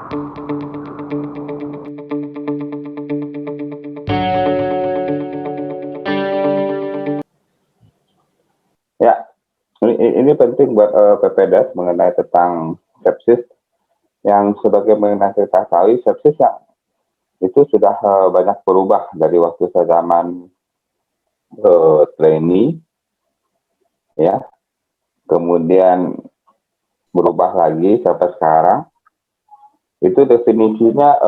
Ya, ini penting buat PPDS mengenai tentang sepsis yang sebagaimana kita tahu sepsis yang itu sudah banyak berubah dari waktu saya zaman trainee ya, kemudian berubah lagi sampai sekarang. Itu definisinya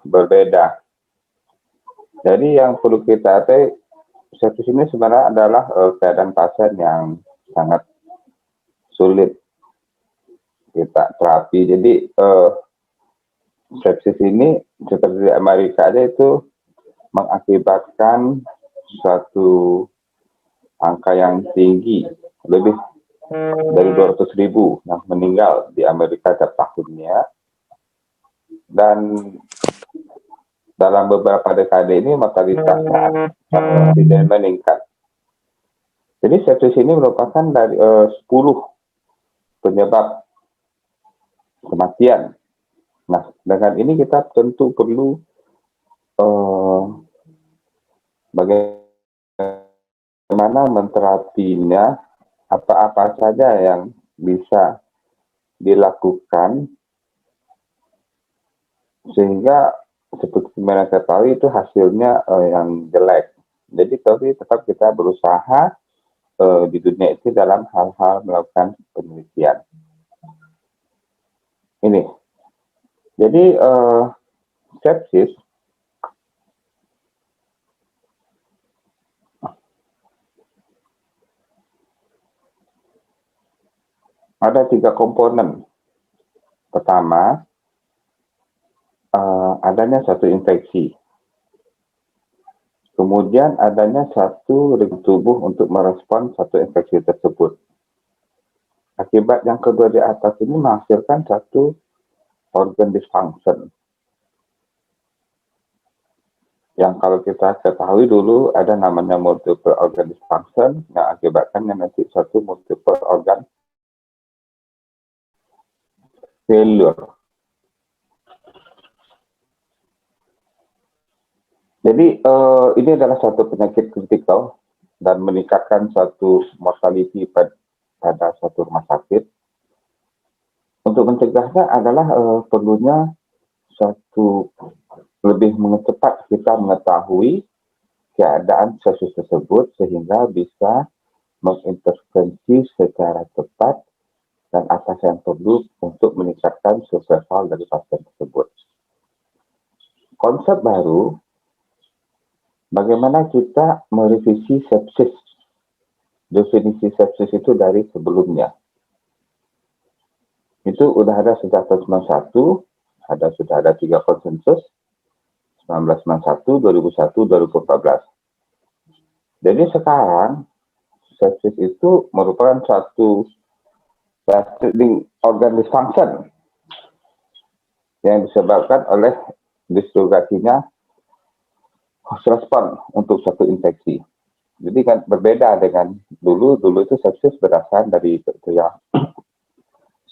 berbeda. Jadi yang perlu kita tahu sepsis ini sebenarnya adalah keadaan pasien yang sangat sulit kita terapi. Jadi sepsis ini seperti di Amerika aja itu mengakibatkan suatu angka yang tinggi, lebih dari 200.000 yang meninggal di Amerika setiap tahunnya. Dan dalam beberapa dekade ini mortalitasnya tidak meningkat. Jadi sepsis ini merupakan dari 10 penyebab kematian. Nah, dengan ini kita tentu perlu bagaimana menterapinya, apa-apa saja yang bisa dilakukan sehingga seperti yang saya tahu itu hasilnya yang jelek. Jadi tapi tetap kita berusaha di dunia itu dalam hal-hal melakukan penelitian. Ini. Jadi sepsis ada 3 komponen. Pertama, adanya satu infeksi. Kemudian adanya satu ring tubuh untuk merespon satu infeksi tersebut. Akibat yang kedua di atas ini menghasilkan satu organ dysfunction. Yang kalau kita ketahui dulu ada namanya multiple organ dysfunction yang akibatkan nanti satu multiple organ failure. Jadi ini adalah suatu penyakit kritikal dan meningkatkan suatu mortality pada suatu rumah sakit. Untuk mencegahnya adalah perlunya suatu lebih cepat kita mengetahui keadaan sepsis tersebut sehingga bisa mengintervensi secara cepat dan apa yang perlu untuk meningkatkan survival dari pasien tersebut. Konsep baru, bagaimana kita merevisi sepsis, definisi sepsis itu dari sebelumnya. Itu sudah ada sejak tahun 1991, sudah ada 3 konsensus, 1991, 2001, 2014. Jadi sekarang, sepsis itu merupakan suatu organ dysfunction yang disebabkan oleh disregulasinya host response untuk suatu infeksi. Jadi kan berbeda dengan dulu itu sepsis berasal dari yang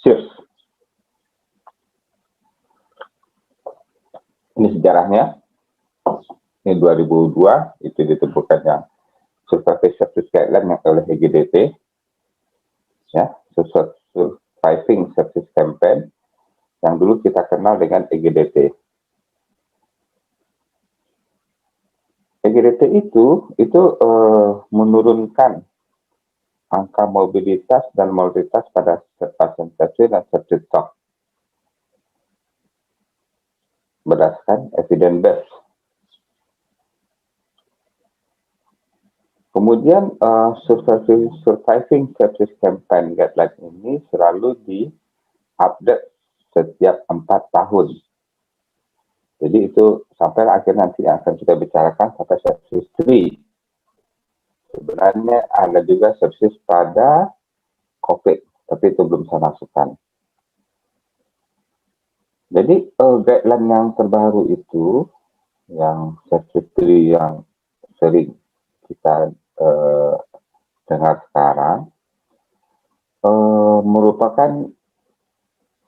SIRS. Ini sejarahnya. Ini 2002 itu ditemukan yang Survival Sepsis Guideline yang oleh EGDT, ya, Surviving Sepsis Campaign yang dulu kita kenal dengan EGDT. EGDT itu menurunkan angka mobilitas dan mortalitas pada pasien sepsis dan sepsis shock berdasarkan evidence base. Kemudian Surviving Sepsis Campaign Guideline ini selalu di-update setiap 4 tahun. Jadi itu sampai akhir nanti yang akan kita bicarakan sampai sepsis 3. Sebenarnya ada juga sepsis pada COVID, tapi itu belum saya masukkan. Jadi guideline yang terbaru itu, yang sepsis 3 yang sering kita dengar sekarang, merupakan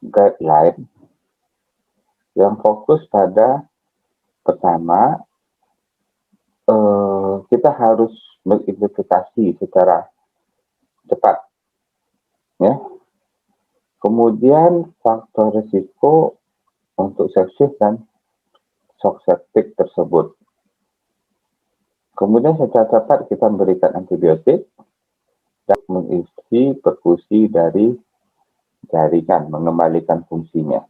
guideline yang fokus pada pertama, kita harus mengidentifikasi secara cepat, ya. Kemudian faktor risiko untuk sepsis dan shock septic tersebut. Kemudian secara cepat kita memberikan antibiotik dan mengisi perfusi dari jaringan, mengembalikan fungsinya.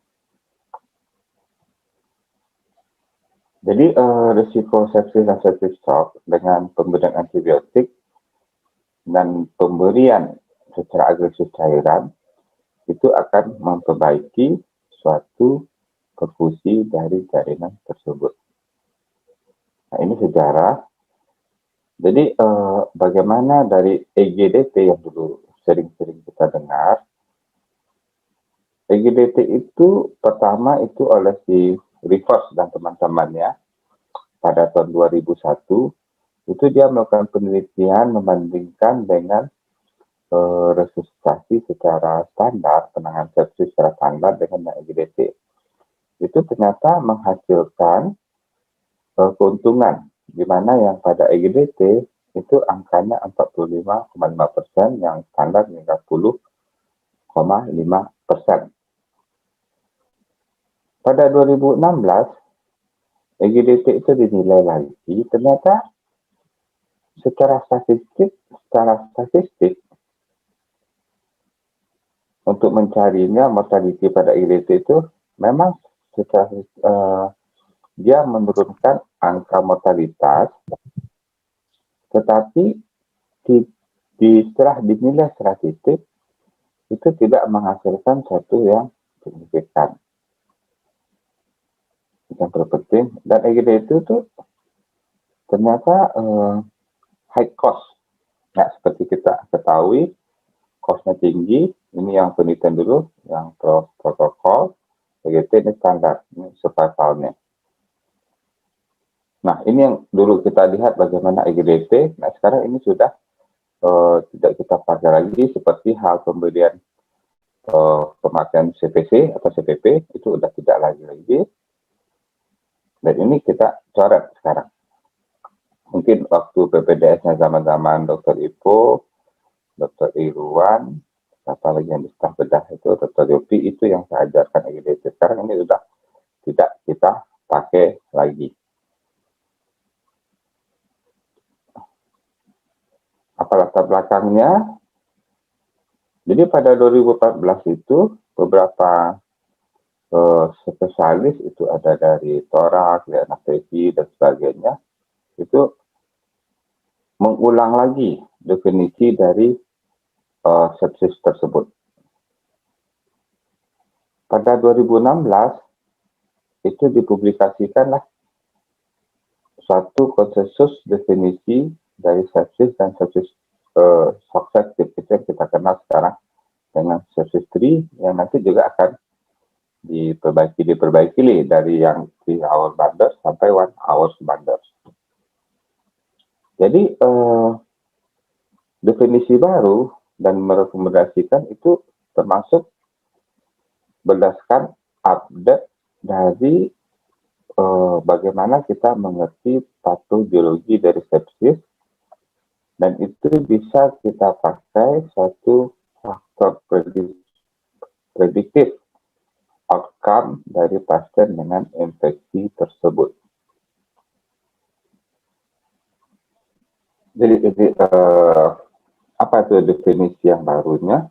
Jadi risiko sepsis dan septic shock dengan pemberian antibiotik dan pemberian secara agresif cairan itu akan memperbaiki suatu perfusi dari jaringan tersebut. Nah, ini sejarah. Jadi bagaimana dari EGDT yang dulu sering-sering kita dengar, EGDT itu pertama itu oleh si Rivers dan teman-temannya pada tahun 2001, itu dia melakukan penelitian membandingkan dengan resusitasi secara standar, penanganan sepsis secara standar dengan EGDT. Itu ternyata menghasilkan keuntungan, di mana yang pada EGDT itu angkanya 45,5%, yang standar 30,5%. Pada 2016, EGDT itu dinilai lagi, ternyata secara statistik untuk mencarinya mortality pada EGDT itu memang secara dia menurunkan angka mortalitas, tetapi setelah dinilai statistik itu tidak menghasilkan sesuatu yang signifikan. Yang terpenting, dan EGDT itu ternyata high cost. Nah, seperti kita ketahui, cost-nya tinggi. Ini yang penelitian dulu, yang protokol. EGDT ini standar, ini survivalnya. Nah, ini yang dulu kita lihat bagaimana EGDT. Nah, sekarang ini sudah tidak kita pakai lagi, seperti hal pemberian pemakaian CPC atau CPP, itu sudah tidak lagi. Dan ini kita coret sekarang. Mungkin waktu PPDS-nya zaman-zaman Dr. Ipo, Dr. Irwan, apa lagi yang di staf bedah itu, Dr. Yopi, itu yang saya ajarkan EGDT. Sekarang ini sudah tidak kita pakai lagi. Apa latar belakangnya? Jadi pada 2014 itu beberapa spesialis itu ada dari torak, anestesi dan sebagainya, itu mengulang lagi definisi dari sepsis tersebut. Pada 2016 itu dipublikasikanlah suatu konsensus definisi dari sepsis dan sepsis shock septic, itu yang kita kenal sekarang dengan sepsis 3, yang nanti juga akan diperbaiki dari yang 3 hour bundles sampai 1 hour bundles. Jadi definisi baru dan merekomendasikan itu termasuk berdasarkan update dari bagaimana kita mengerti patogeologi dari sepsis, dan itu bisa kita pakai suatu faktor prediktif outcome dari pasien dengan infeksi tersebut. Jadi apa itu definisi yang barunya?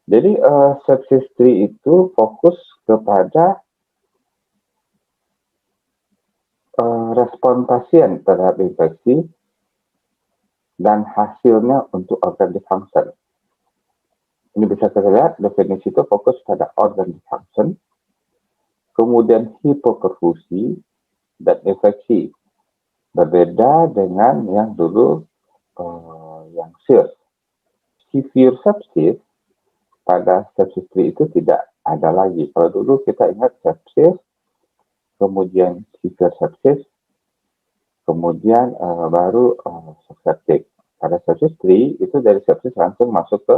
Jadi sepsis 3 itu fokus kepada respon pasien terhadap infeksi dan hasilnya untuk organ dysfunction. Ini bisa kita lihat, definisi itu fokus pada organ dysfunction, kemudian hipoperfusi dan infeksi. Berbeda dengan yang dulu yang severe sepsis pada sepsis 3 itu tidak ada lagi. Kalau dulu kita ingat sepsis, kemudian severe sepsis, kemudian baru shock septic. Pada sepsis 3 itu dari sepsis langsung masuk ke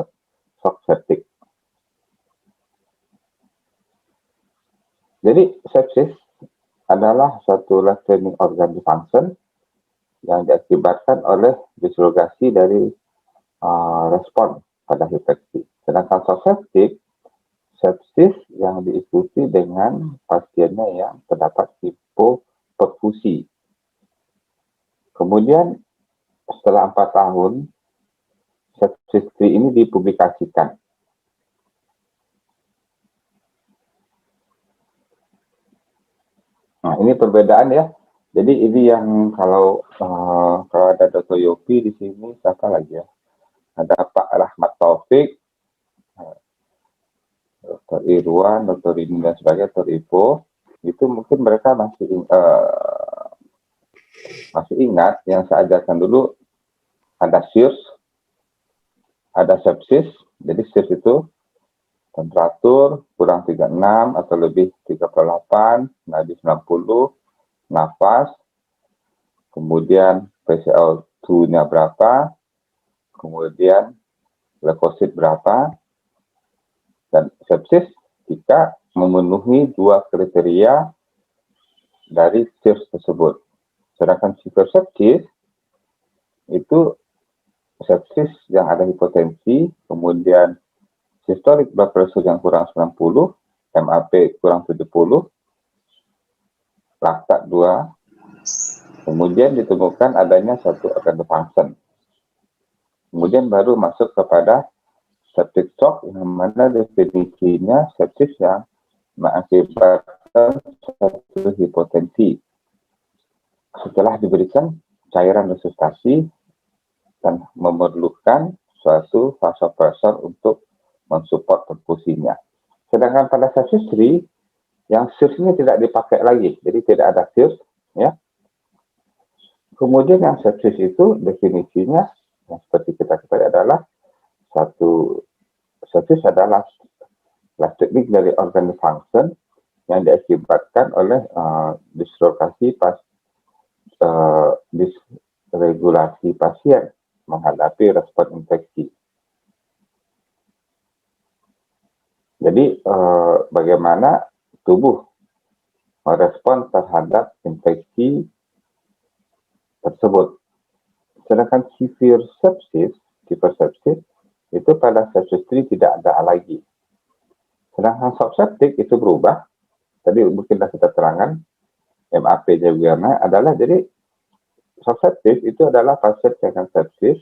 shock septic. Jadi sepsis adalah suatu life-threatening organ dysfunction yang diakibatkan oleh dislokasi dari respon pada infeksi. Sedangkan septic, sepsis yang diikuti dengan pasiennya yang terdapat hipoperfusi. Kemudian setelah 4 tahun, sepsis free ini dipublikasikan. Nah, ini perbedaan ya. Jadi ini yang kalau ada Dr. Yopi di sini, siapa lagi ya? Ada Pak Rahmat Taufik, Dr. Irwan, Dr. Rini dan sebagainya, Dr. Ipo, itu mungkin mereka masih ingat yang saya ajarkan dulu, ada SIRS, ada sepsis. Jadi SIRS itu temperatur kurang 36 atau lebih 38, nadi 90, nafas, kemudian PCO2-nya berapa, kemudian leukosit berapa, dan sepsis jika memenuhi 2 kriteria dari SIRS tersebut. Sedangkan severe sepsis itu sepsis yang ada hipotensi, kemudian systolic blood pressure yang kurang 90, MAP kurang 70, laktat 2, kemudian ditemukan adanya satu organ dysfunction. Kemudian baru masuk kepada septic shock, yang mana definisinya sepsis yang mengakibatkan satu hipotensi. Setelah diberikan cairan resusitasi dan memerlukan suatu vasopressor untuk mensupport perfusinya. Sedangkan pada sepsis free, yang SIRS ini tidak dipakai lagi, jadi tidak ada SIRS, ya. Kemudian yang sepsis itu definisinya yang seperti kita ketahui adalah satu sepsis adalah life-threatening dari organ dysfunction yang diakibatkan oleh dislokasi disregulasi pasien menghadapi respon infeksi. Jadi bagaimana tubuh merespon terhadap infeksi tersebut. Sedangkan severe sepsis itu pada sepsis free tidak ada lagi. Sedangkan subseptic itu berubah. Tadi mungkin kita terangkan MAP juga adalah, jadi subseptic itu adalah pasien dengan sepsis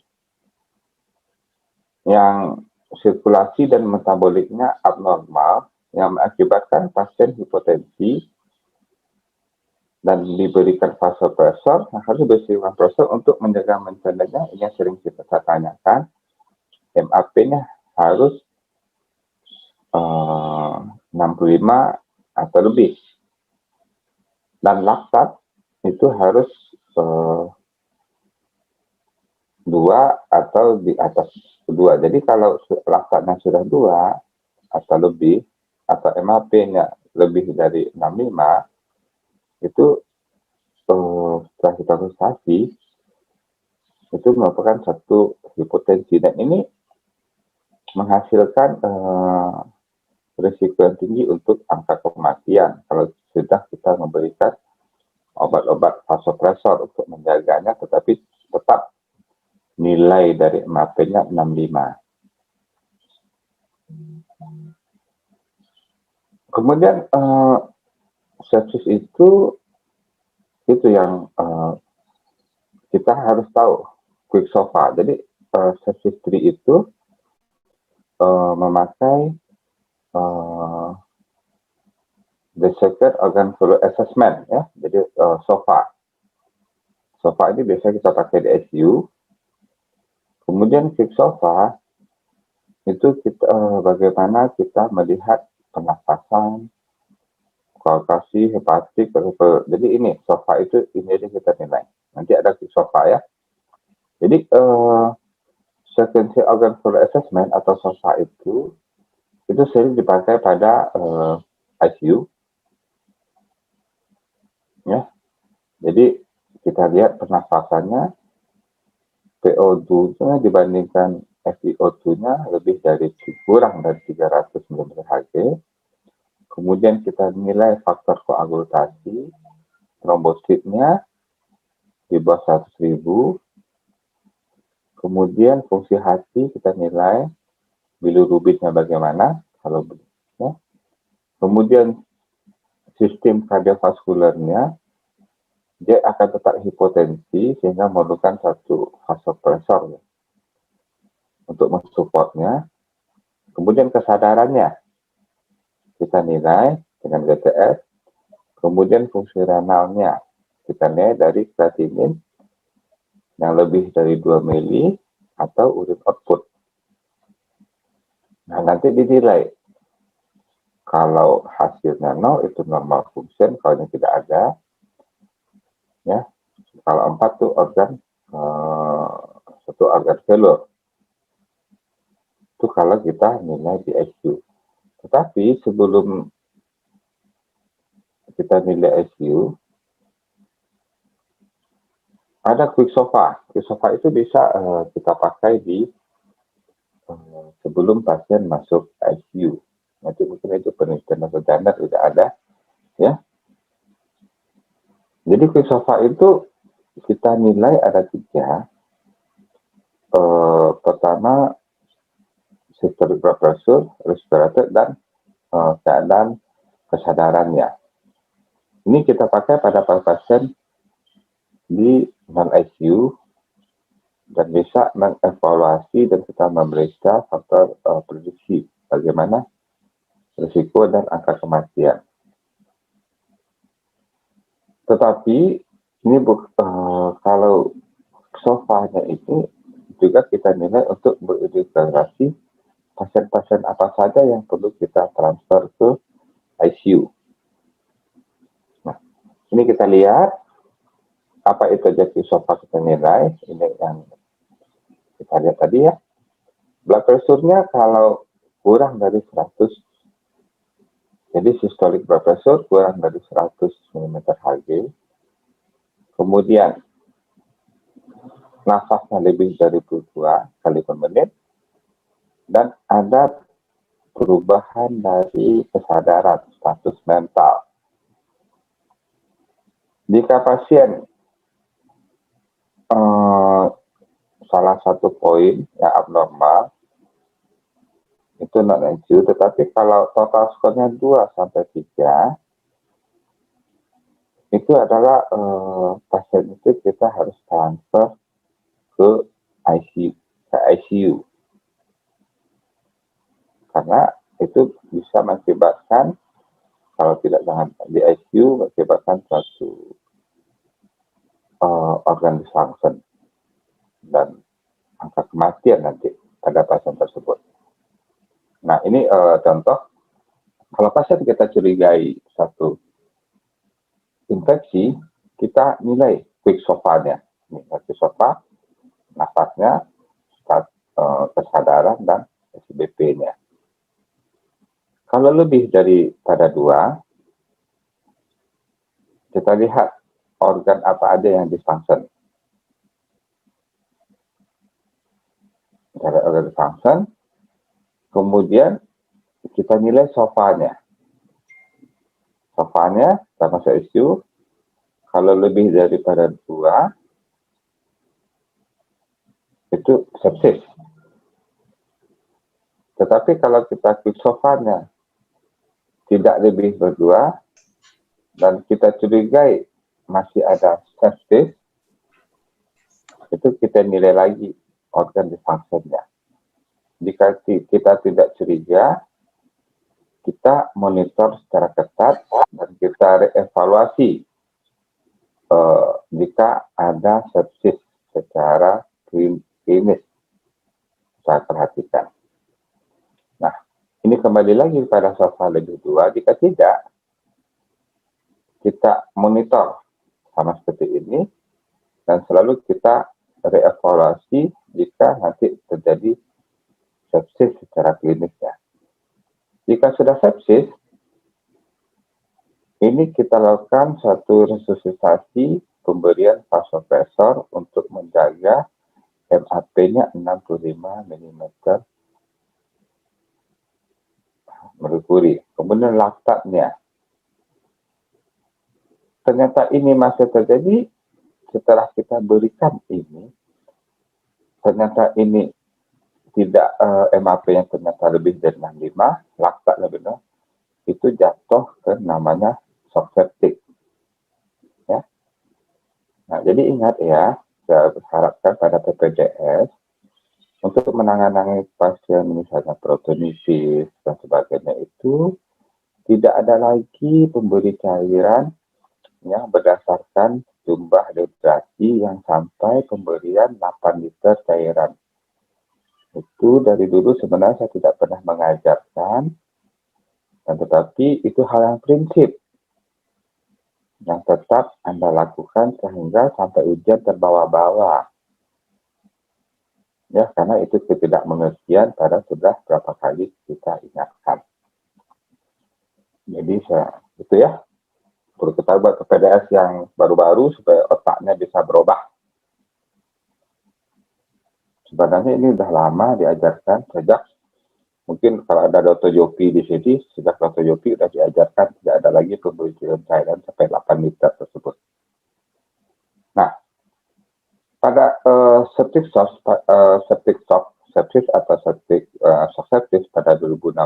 yang sirkulasi dan metaboliknya abnormal yang mengakibatkan pasien hipotensi dan diberikan vasopressor, harus diberikan vasopressor untuk menjaga mencegahnya. Ini yang sering kita tanyakan, MAP-nya harus 65 atau lebih, dan laktat itu harus 2 atau di atas 2. Jadi kalau laktatnya sudah 2 atau lebih, atau MAP-nya lebih dari 65, itu setelah kita resusitasi itu merupakan satu hipotensi, dan ini menghasilkan risiko yang tinggi untuk angka kematian kalau sudah kita memberikan obat-obat vasopressor untuk menjaganya, tetapi tetap nilai dari MAP-nya 65. Kemudian sepsis itu yang kita harus tahu Quicksilver. Jadi sepsis free itu memakai the second organ failure assessment, ya. Jadi SOFA ini biasanya kita pakai di ICU. Kemudian Quicksilver itu kita bagaimana kita melihat pernafasan, koagulasi, hepatik, jadi ini SOFA itu ini kita nilai. Nanti ada SOFA, ya. Jadi sequential organ failure assessment atau SOFA itu sering dipakai pada ICU, ya. Jadi kita lihat pernafasannya, PO2-nya dibandingkan FiO2-nya lebih dari kurang dari 300 mmHg. Kemudian kita nilai faktor koagulasi, trombositnya di bawah 100.000. Kemudian fungsi hati kita nilai, bilirubinnya bagaimana, kalau ya. Kemudian sistem kardiovaskulernya, dia akan tetap hipotensi sehingga memerlukan satu vasopressor ya, untuk mensupportnya. Kemudian kesadarannya kita nilai dengan GTS. Kemudian fungsi renalnya kita nilai dari kreatinin yang lebih dari 2 mili atau urin output. Nah, nanti dinilai. Kalau hasilnya 0 itu normal function, kalau ini tidak ada, ya. Kalau 4 itu satu organ failure. Itu kalau kita nilai di ICU. Tetapi sebelum kita nilai ICU, ada quick SOFA. Quick SOFA itu bisa kita pakai di sebelum pasien masuk ICU. Nanti mungkin itu penelitian atau standar sudah ada, ya. Jadi quick SOFA itu kita nilai ada 3. Pertama, systolic blood pressure, respirator, dan keadaan kesadarannya. Ini kita pakai pada pasien di non-ICU dan bisa mengevaluasi dan kita memeriksa faktor prediksi bagaimana risiko dan angka kematian. Tetapi ini kalau SOFA-nya itu juga kita nilai untuk beridentifikasi pasien-pasien apa saja yang perlu kita transfer ke ICU. Nah, ini kita lihat apa itu jadi SOFA kita nilai. Ini yang kita lihat tadi ya. Blood pressure-nya kalau kurang dari 100, jadi systolic blood pressure kurang dari 100 mm/Hg. Kemudian nafasnya lebih dari 22 kali per menit, dan ada perubahan dari kesadaran, status mental. Jika pasien salah satu poin yang abnormal, itu non-ICU, tetapi kalau total skornya 2-3, itu adalah pasien itu kita harus transfer ke ICU. Karena itu bisa mengakibatkan, kalau tidak di ICU, mengakibatkan suatu organ dysfunction dan angka kematian nanti pada pasien tersebut. Nah, ini contoh, kalau pasien kita curigai satu infeksi, kita nilai quick SOFA-nya. Quick SOFA, nafasnya, kesadaran, dan SBP-nya. Kalau lebih daripada 2, kita lihat organ apa ada yang dysfunction. Dari organ dysfunction, kemudian kita nilai SOFA-nya. SOFA-nya termasuk ICU, kalau lebih daripada 2, itu sepsis. Tetapi kalau kita quick SOFA-nya tidak lebih dari 2, dan kita curigai masih ada sepsis, itu kita nilai lagi organ dysfunction-nya. Jika kita tidak curiga, kita monitor secara ketat dan kita reevaluasi jika ada sepsis secara klinis. Saya perhatikan. Nah, ini kembali lagi pada SOFA lebih 2. Jika tidak, kita monitor sama seperti ini, dan selalu kita reevaluasi jika nanti terjadi sepsis secara klinisnya. Jika sudah sepsis, ini kita lakukan satu resusitasi pemberian vasopresor untuk menjaga MAP-nya 65 mm merkuri. Kemudian laktatnya. Ternyata ini masih terjadi setelah kita berikan ini. Ternyata ini tidak MAP-nya ternyata lebih dari 65, laktat lebih dari itu jatuh ke namanya shock septic. Ya. Nah, jadi ingat ya, saya harapkan pada PPDS untuk menangani pasien misalnya proteinitis dan sebagainya itu tidak ada lagi pemberi cairan yang berdasarkan jumlah dehidrasi yang sampai pemberian 8 liter cairan. Itu dari dulu sebenarnya saya tidak pernah mengajarkan, dan tetapi itu hal yang prinsip yang tetap Anda lakukan sehingga sampai ujian terbawa-bawa. Ya, karena itu ketidakmengertian pada sudah berapa kali kita ingatkan. Jadi itu ya, perlu kita buat PPDS yang baru-baru supaya otaknya bisa berubah. Sebenarnya ini udah lama diajarkan sejak mungkin kalau ada Dr. Yopi di sini, sejak Dr. Yopi sudah diajarkan tidak ada lagi pemberian cairan sampai 8 liter tersebut. Nah, pada septic sepsis atau shock sepsis pada 2016,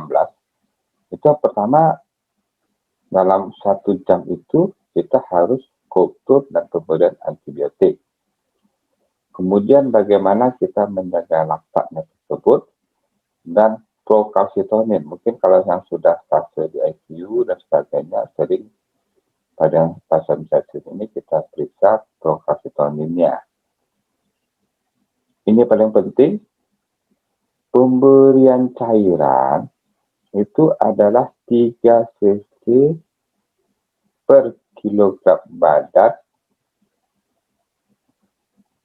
itu pertama dalam 1 jam itu kita harus kultur dan pemberian antibiotik. Kemudian bagaimana kita menjaga laktatnya tersebut dan procalcitonin. Mungkin kalau yang sudah stase di ICU dan sebagainya, sering pada pasien sepsis ini kita periksa procalcitoninnya. Ini paling penting, pemberian cairan itu adalah 3 cc per kilogram badan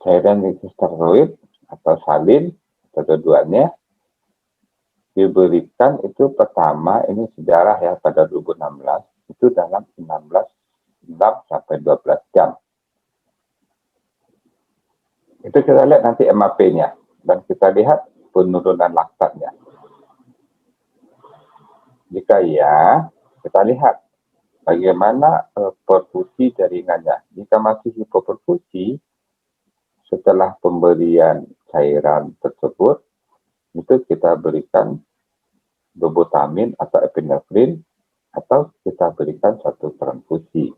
cairan steroid atau salin, atau keduanya diberikan itu pertama, ini sejarah ya, pada 2016 itu dalam 6 sampai 12 jam. Itu kita lihat nanti MAP-nya dan kita lihat penurunan laktatnya. Jika ya, kita lihat bagaimana perfusi jaringannya. Jika masih hipoperfusi setelah pemberian cairan tersebut, itu kita berikan dobutamin atau epinefrin, atau kita berikan satu transfusi.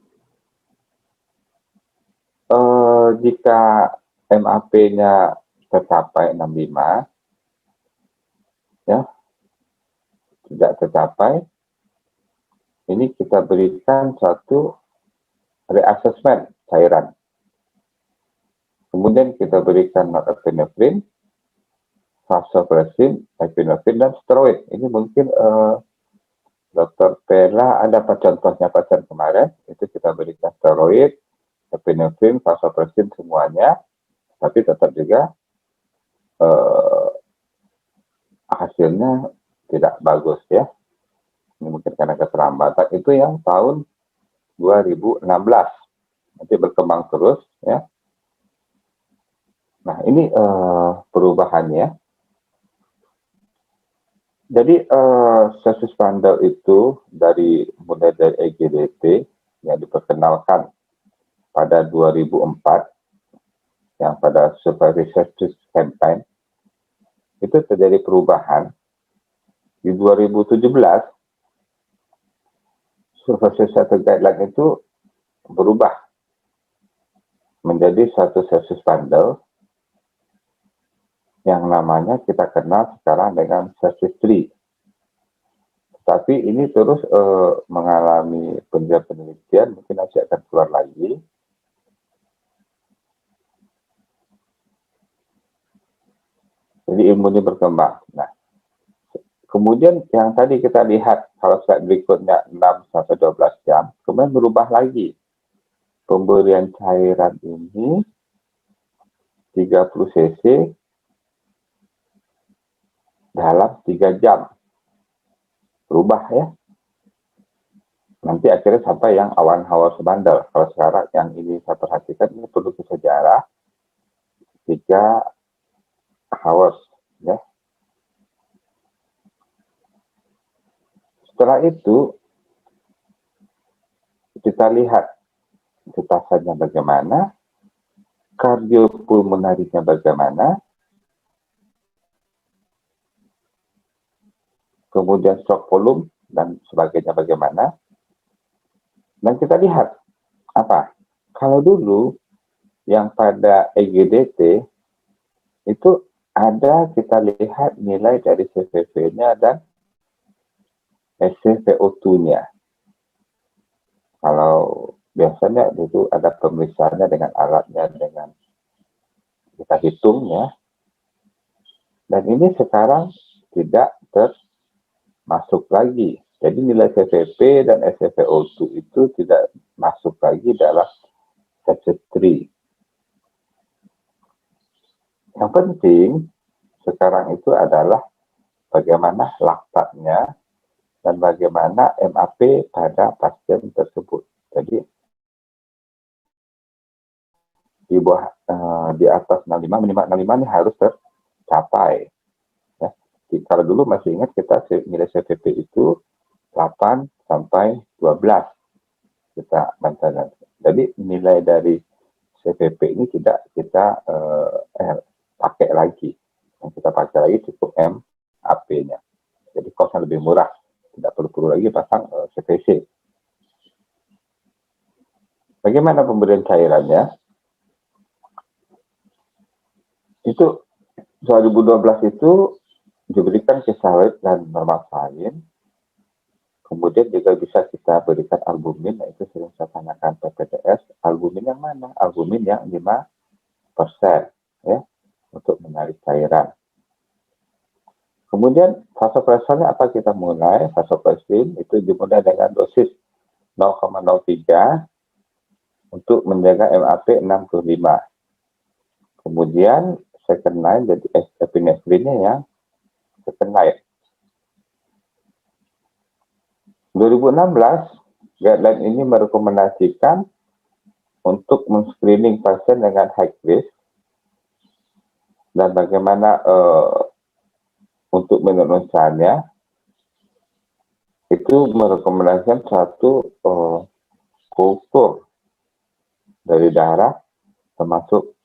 Jika MAP-nya tercapai 65, ya, tidak tercapai, ini kita berikan satu reassessment cairan. Kemudian kita berikan norepinefrin, vasopressin, epinefrin, dan steroid. Ini mungkin Dr. Pella ada apa contohnya pasien kemarin, itu kita berikan steroid, epinefrin, vasopressin semuanya, tapi tetap juga hasilnya tidak bagus ya. Ini mungkin karena keterlambatan. Itu yang tahun 2016. Nanti berkembang terus ya. Nah, ini perubahannya. Jadi sepsis pandel itu mulai dari EGDT yang diperkenalkan pada 2004, yang pada Survivor Sepsis Campaign, itu terjadi perubahan. Di 2017, Survivor Sepsis Guideline itu berubah menjadi satu sepsis pandel yang namanya kita kenal sekarang dengan sepsis 3. Tapi ini terus mengalami penelitian, mungkin nanti akan keluar lagi. Jadi ilmu ini berkembang. Nah, kemudian yang tadi kita lihat, kalau slide berikutnya 6-12 jam, kemudian berubah lagi. Pemberian cairan ini 30 cc dalam 3 jam. Berubah ya. Nanti akhirnya sampai yang awan hawa sebandel. Kalau sekarang yang ini saya perhatikan, ini perlu sejarah 3 hours ya. Setelah itu kita lihat ketasannya bagaimana, kardiopulmonarinya bagaimana, kemudian stroke volume dan sebagainya bagaimana. Dan kita lihat apa? Kalau dulu yang pada EGDT itu ada, kita lihat nilai dari CVV-nya dan SpO2-nya. Kalau biasanya itu ada pemeriksaannya dengan alatnya, dengan kita hitung ya. Dan ini sekarang tidak termasuk lagi. Jadi nilai CVP dan SpO2 itu tidak masuk lagi dalam registry. Yang penting sekarang itu adalah bagaimana laktatnya dan bagaimana MAP pada pasien tersebut. Jadi di bawah di atas 65, minimal 65 ini harus tercapai. Ya. Kalau dulu masih ingat kita nilai CVP itu 8 sampai 12 kita bantahan. Jadi nilai dari CVP ini tidak kita pakai lagi. Yang kita pakai lagi cukup MAP-nya. Jadi kosnya lebih murah. Tidak perlu lagi pasang CVC. Bagaimana pemberian cairannya? Itu 2012 itu diberikan kesalit dan normasalin. Kemudian juga bisa kita berikan albumin, yaitu sering saya tanyakan PPDS. Albumin yang mana? Albumin yang 5% ya, untuk menarik cairan. Kemudian vasopressinnya apa kita mulai? Vasopressin itu dimulai dengan dosis 0,03 untuk menjaga MAP 65. Kemudian second line jadi epinefrinnya yang second line. 2016 guideline ini merekomendasikan untuk men-screening pasien dengan high risk dan bagaimana untuk menurunkannya. Itu merekomendasikan satu kultur dari darah termasuk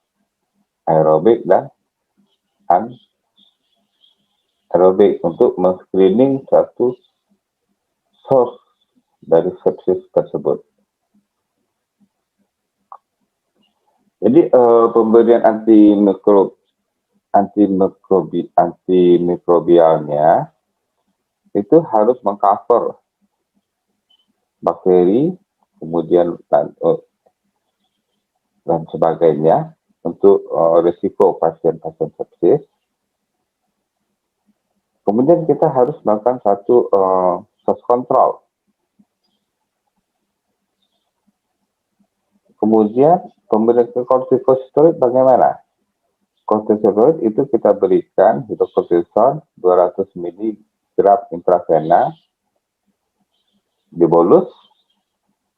aerobik dan anaerobik untuk men-screening satu source dari sepsis tersebut. Jadi pemberian antimikrobialnya itu harus mengcover bakteri, kemudian dan sebagainya untuk risiko pasien-pasien sepsis. Kemudian kita harus melakukan satu source control. Kemudian pemberian kortikosteroid bagaimana? Kortikosteroid itu kita berikan hidrokortison 200 mg intravena di bolus.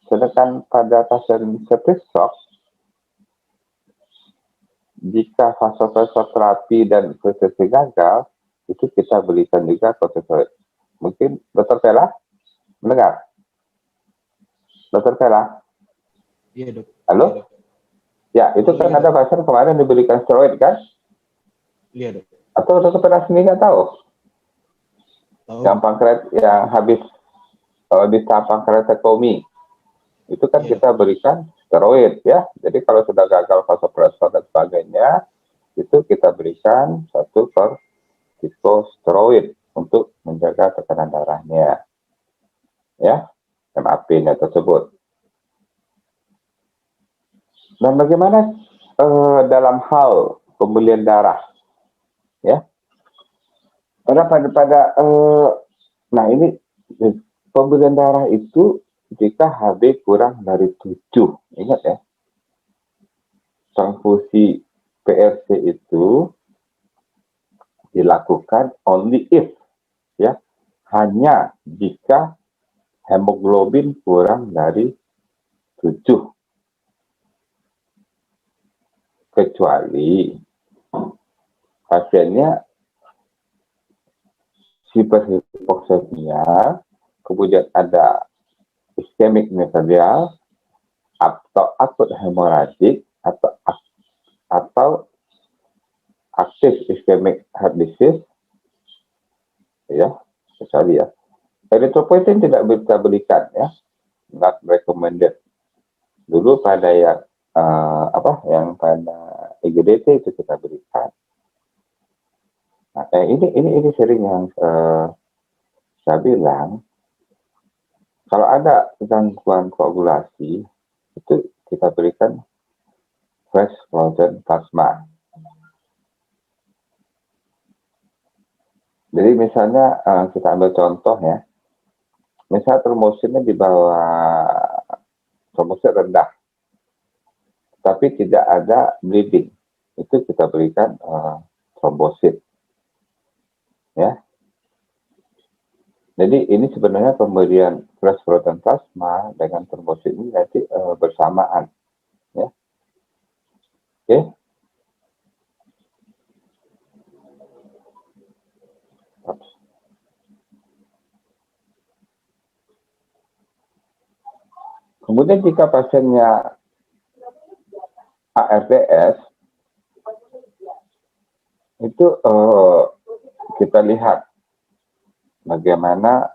Sedangkan pada pasien septic shock, jika vasopresoterapi dan VCC gagal, itu kita berikan juga kortikosteroid. Mungkin Dr. Vela mendengar? Dr. Vela? Iya, Dok. Halo? Ya, itu kan ada pasien kemarin diberikan steroid kan? Iya, Dok. Atau Dr. Vela sendiri nggak tahu? Yang pankreas yang habis di tahap pankreatektomi. Itu kan kita berikan steroid ya. Jadi kalau sudah gagal vasopresor dan sebagainya, itu kita berikan satu kortikosteroid untuk menjaga tekanan darahnya. Ya, MAP-nya tersebut. Dan bagaimana dalam hal pembelian darah? Ya. Nah ini pemberian darah itu jika HB kurang dari 7, ingat ya, transfusi PRC itu dilakukan only if, ya, hanya jika hemoglobin kurang dari 7. Kecuali pasiennya hiperhipoksemia, kemudian ada iskemik miokardial atau akut hemoragik atau aktif iskemik heart disease, ya, kecuali ya. Erythropoietin tidak bisa berikan, ya, not recommended. Dulu pada yang yang pada IGDT itu kita berikan. Nah, ini sering yang saya bilang, kalau ada gangguan koagulasi itu kita berikan fresh frozen plasma. Jadi misalnya kita ambil contoh, ya, misalnya trombosinnya di bawah, trombosit rendah, tapi tidak ada bleeding, itu kita berikan trombosit, ya. Jadi ini sebenarnya pemberian fresh frozen plasma dengan trombosit ini nanti bersamaan, ya. Oke. Kemudian jika pasiennya ARDS, itu kita lihat bagaimana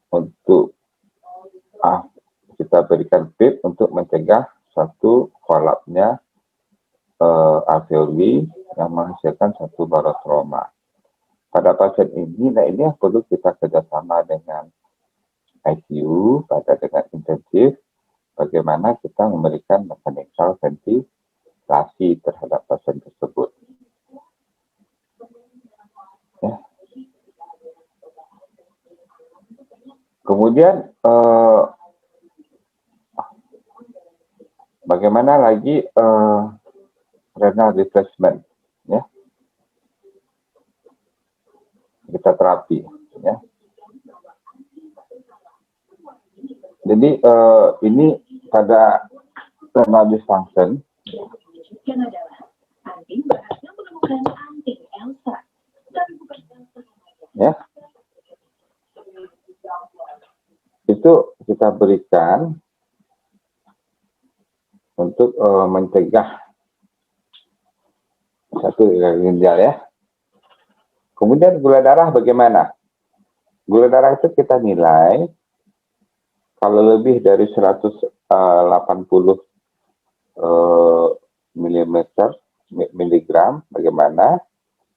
untuk kita berikan PIP untuk mencegah satu kolapsnya alveoli yang menghasilkan satu barotrauma. Pada pasien ini, nah ini yang perlu kita kerjasama dengan ICU pada dengan intensif, bagaimana kita memberikan mechanical ventilasi terhadap pasien tersebut. Ya. Kemudian bagaimana lagi renal replacement, ya, kita terapi, ya. Jadi ini pada renal dysfunction, ya, itu kita berikan untuk mencegah satu gagal ginjal, ya. Kemudian gula darah bagaimana? Gula darah itu kita nilai kalau lebih dari 180 miligram, bagaimana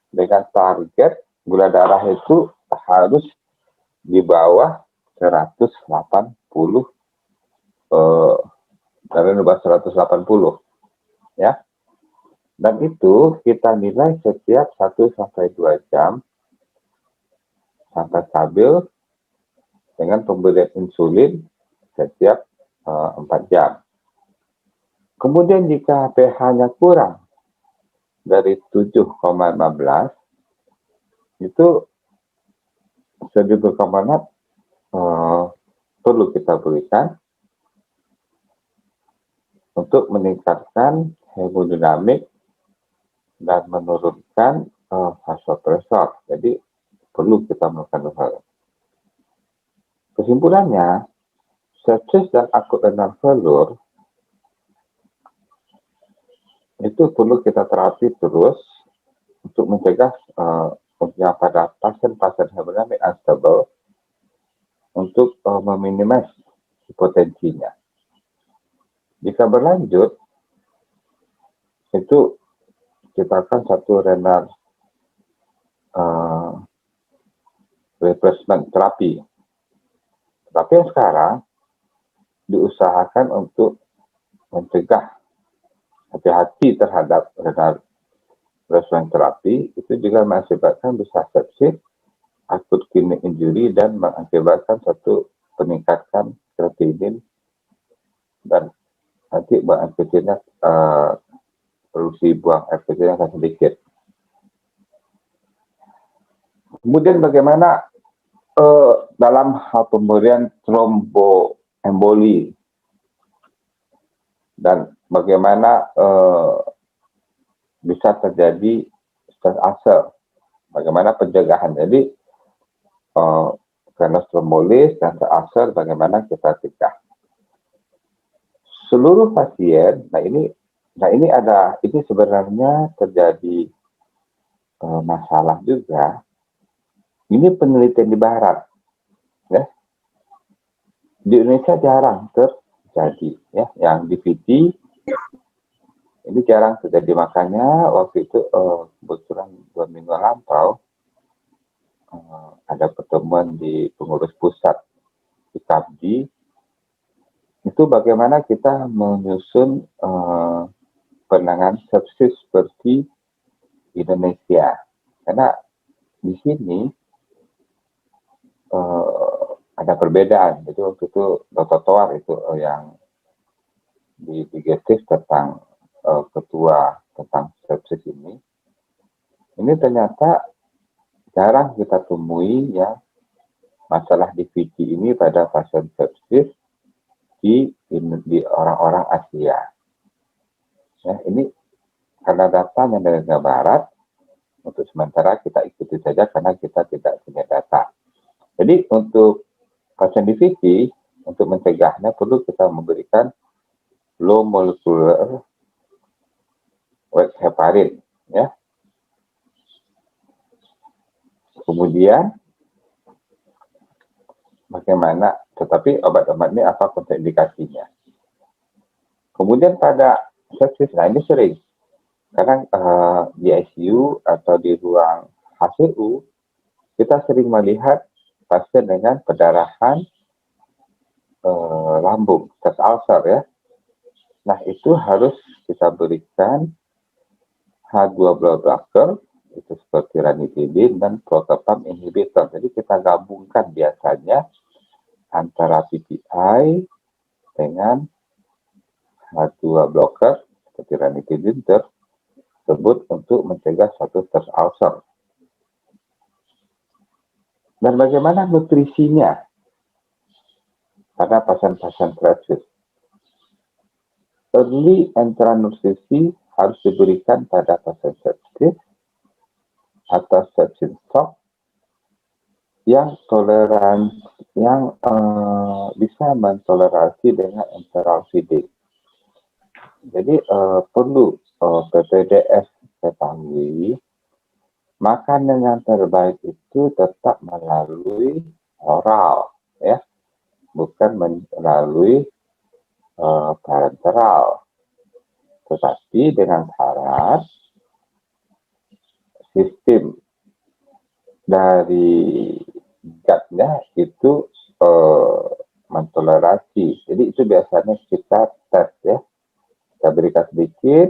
dengan target gula darah itu harus di bawah 180, dari 180, ya. Dan itu kita nilai setiap 1-2 jam sampai stabil dengan pemberian insulin setiap 4 jam. Kemudian jika pH-nya kurang dari 7,15, itu sedibikarbonat perlu kita berikan untuk meningkatkan hemodinamik dan menurunkan vasopresor. Jadi perlu kita melakukan hal. Kesimpulannya, sepsis dan akut renal failure itu perlu kita terapi terus untuk mencegah yang pada pasien-pasien hemodinamik unstable untuk meminimasi hipotensinya. Jika berlanjut, itu kita akan satu renal replacement terapi. Tapi yang sekarang diusahakan untuk mencegah, hati-hati terhadap renal replacement terapi, itu juga mengakibatkan bisa sepsis, akut kidney injury, dan mengakibatkan satu peningkatan kreatinin, dan nanti buang air kecilnya produksi buang air kecilnya akan sedikit. Kemudian bagaimana dalam hal pemberian tromboemboli dan bagaimana bisa terjadi stent ulcer, bagaimana pencegahan. Jadi venous thrombolis dan ulcer bagaimana kita cegah. Seluruh pasien, ini sebenarnya terjadi masalah juga. Ini penelitian di barat, ya. Di Indonesia jarang terjadi, ya. Yang di Fiji ini jarang terjadi, makanya waktu itu kebetulan 2 minggu lampau ada pertemuan di pengurus pusat di KABDI. Itu bagaimana kita menyusun penanganan sepsis seperti Indonesia, karena di sini ada perbedaan. Itu waktu itu Dr. Toar itu yang di digestif tentang ketua tentang sepsis ini. Ini ternyata jarang kita temui ya masalah di Fiji ini pada pasien sepsis di orang-orang Asia. Ya, ini karena datanya dari negara barat, untuk sementara kita ikuti saja karena kita tidak punya data. Jadi untuk pasien di Fiji, untuk mencegahnya perlu kita memberikan low molecular weight heparin, ya. Kemudian bagaimana, tetapi obat-obat ini apa kontraindikasinya. Kemudian pada sepsis, nah ini sering, karena di ICU atau di ruang HCU, kita sering melihat pasien dengan pendarahan lambung, chest ulcer ya. Nah itu harus kita berikan H2 blocker, itu seperti ranitidin dan protopam inhibitor. Jadi kita gabungkan biasanya antara PPI dengan H2 blocker seperti ranitidin tersebut untuk mencegah suatu chest ulcer. Dan bagaimana nutrisinya pada pasien-pasien sepsis? Early enteral nutrisi harus diberikan pada pasien sepsis atau sepsis shock yang toleran, yang bisa mentolerasi dengan enteral feeding. Jadi perlu PPDS ketahui makanan yang terbaik itu tetap melalui oral, ya, bukan melalui parenteral, tetapi dengan syarat sistem dari gutnya itu mentolerasi. Jadi itu biasanya kita tes ya, kita berikan sedikit,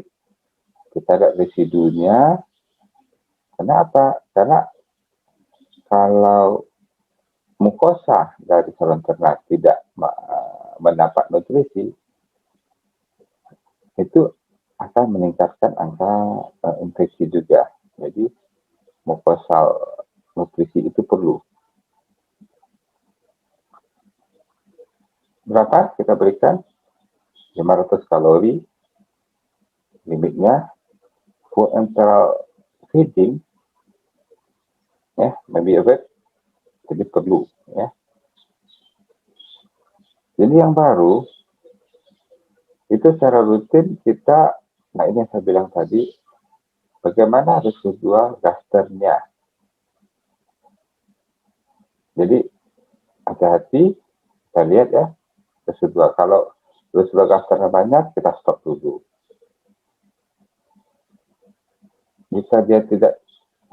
kita lihat residunya. Kenapa? Karena kalau mukosa dari saluran cerna tidak mendapat nutrisi, itu akan meningkatkan angka infeksi juga. Jadi mukosal nutrisi itu perlu. Berapa kita berikan? 500 kalori limitnya. For enteral feeding, ya, maybe a bit, jadi perlu, ya. Jadi yang baru itu secara rutin kita, nah ini yang saya bilang tadi, bagaimana residual gasternya. Jadi hati-hati, kita lihat ya, residual. Kalau residual gasternya banyak, kita stop dulu. Jika dia tidak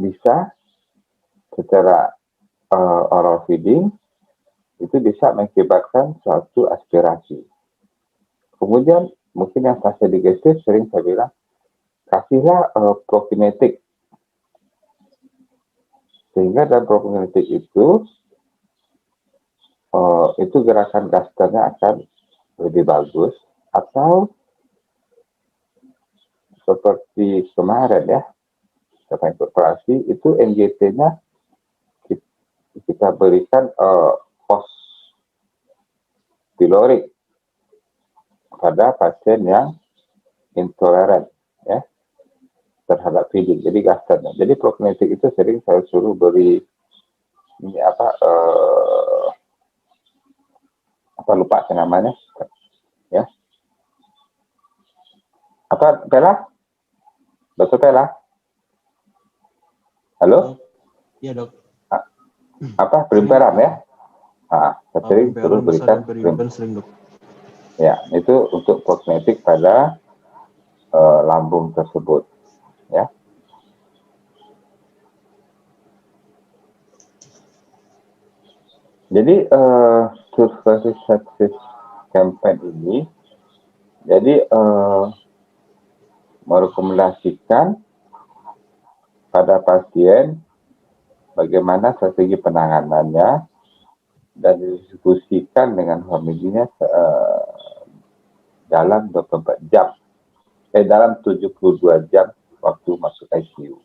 bisa secara oral feeding, itu bisa mengakibatkan suatu aspirasi. Kemudian mungkin yang fase digestif sering saya bilang, kasihlah prokinetik. Sehingga dalam prokinetik itu gerakan gasternya akan lebih bagus. Atau seperti kemarin ya, setelah operasi itu NGT-nya kita berikan post pilorik pada pasien yang intoleran ya terhadap feeding, jadi gasternya. Jadi prokinetik itu sering saya suruh beri ini apa lupa saya namanya, ya. Apa Pela? Dokter Pela? Halo? Iya dok. Apa perimperan ya? Sering terus berikan perimperan sering dok. Ya, itu untuk kosmetik pada lambung tersebut, ya. Jadi surface sepsis campaign ini, jadi merekomendasikan pada pasien bagaimana strategi penanganannya dan didiskusikan dengan familinya dalam 24 jam, dalam 72 jam waktu masuk ICU.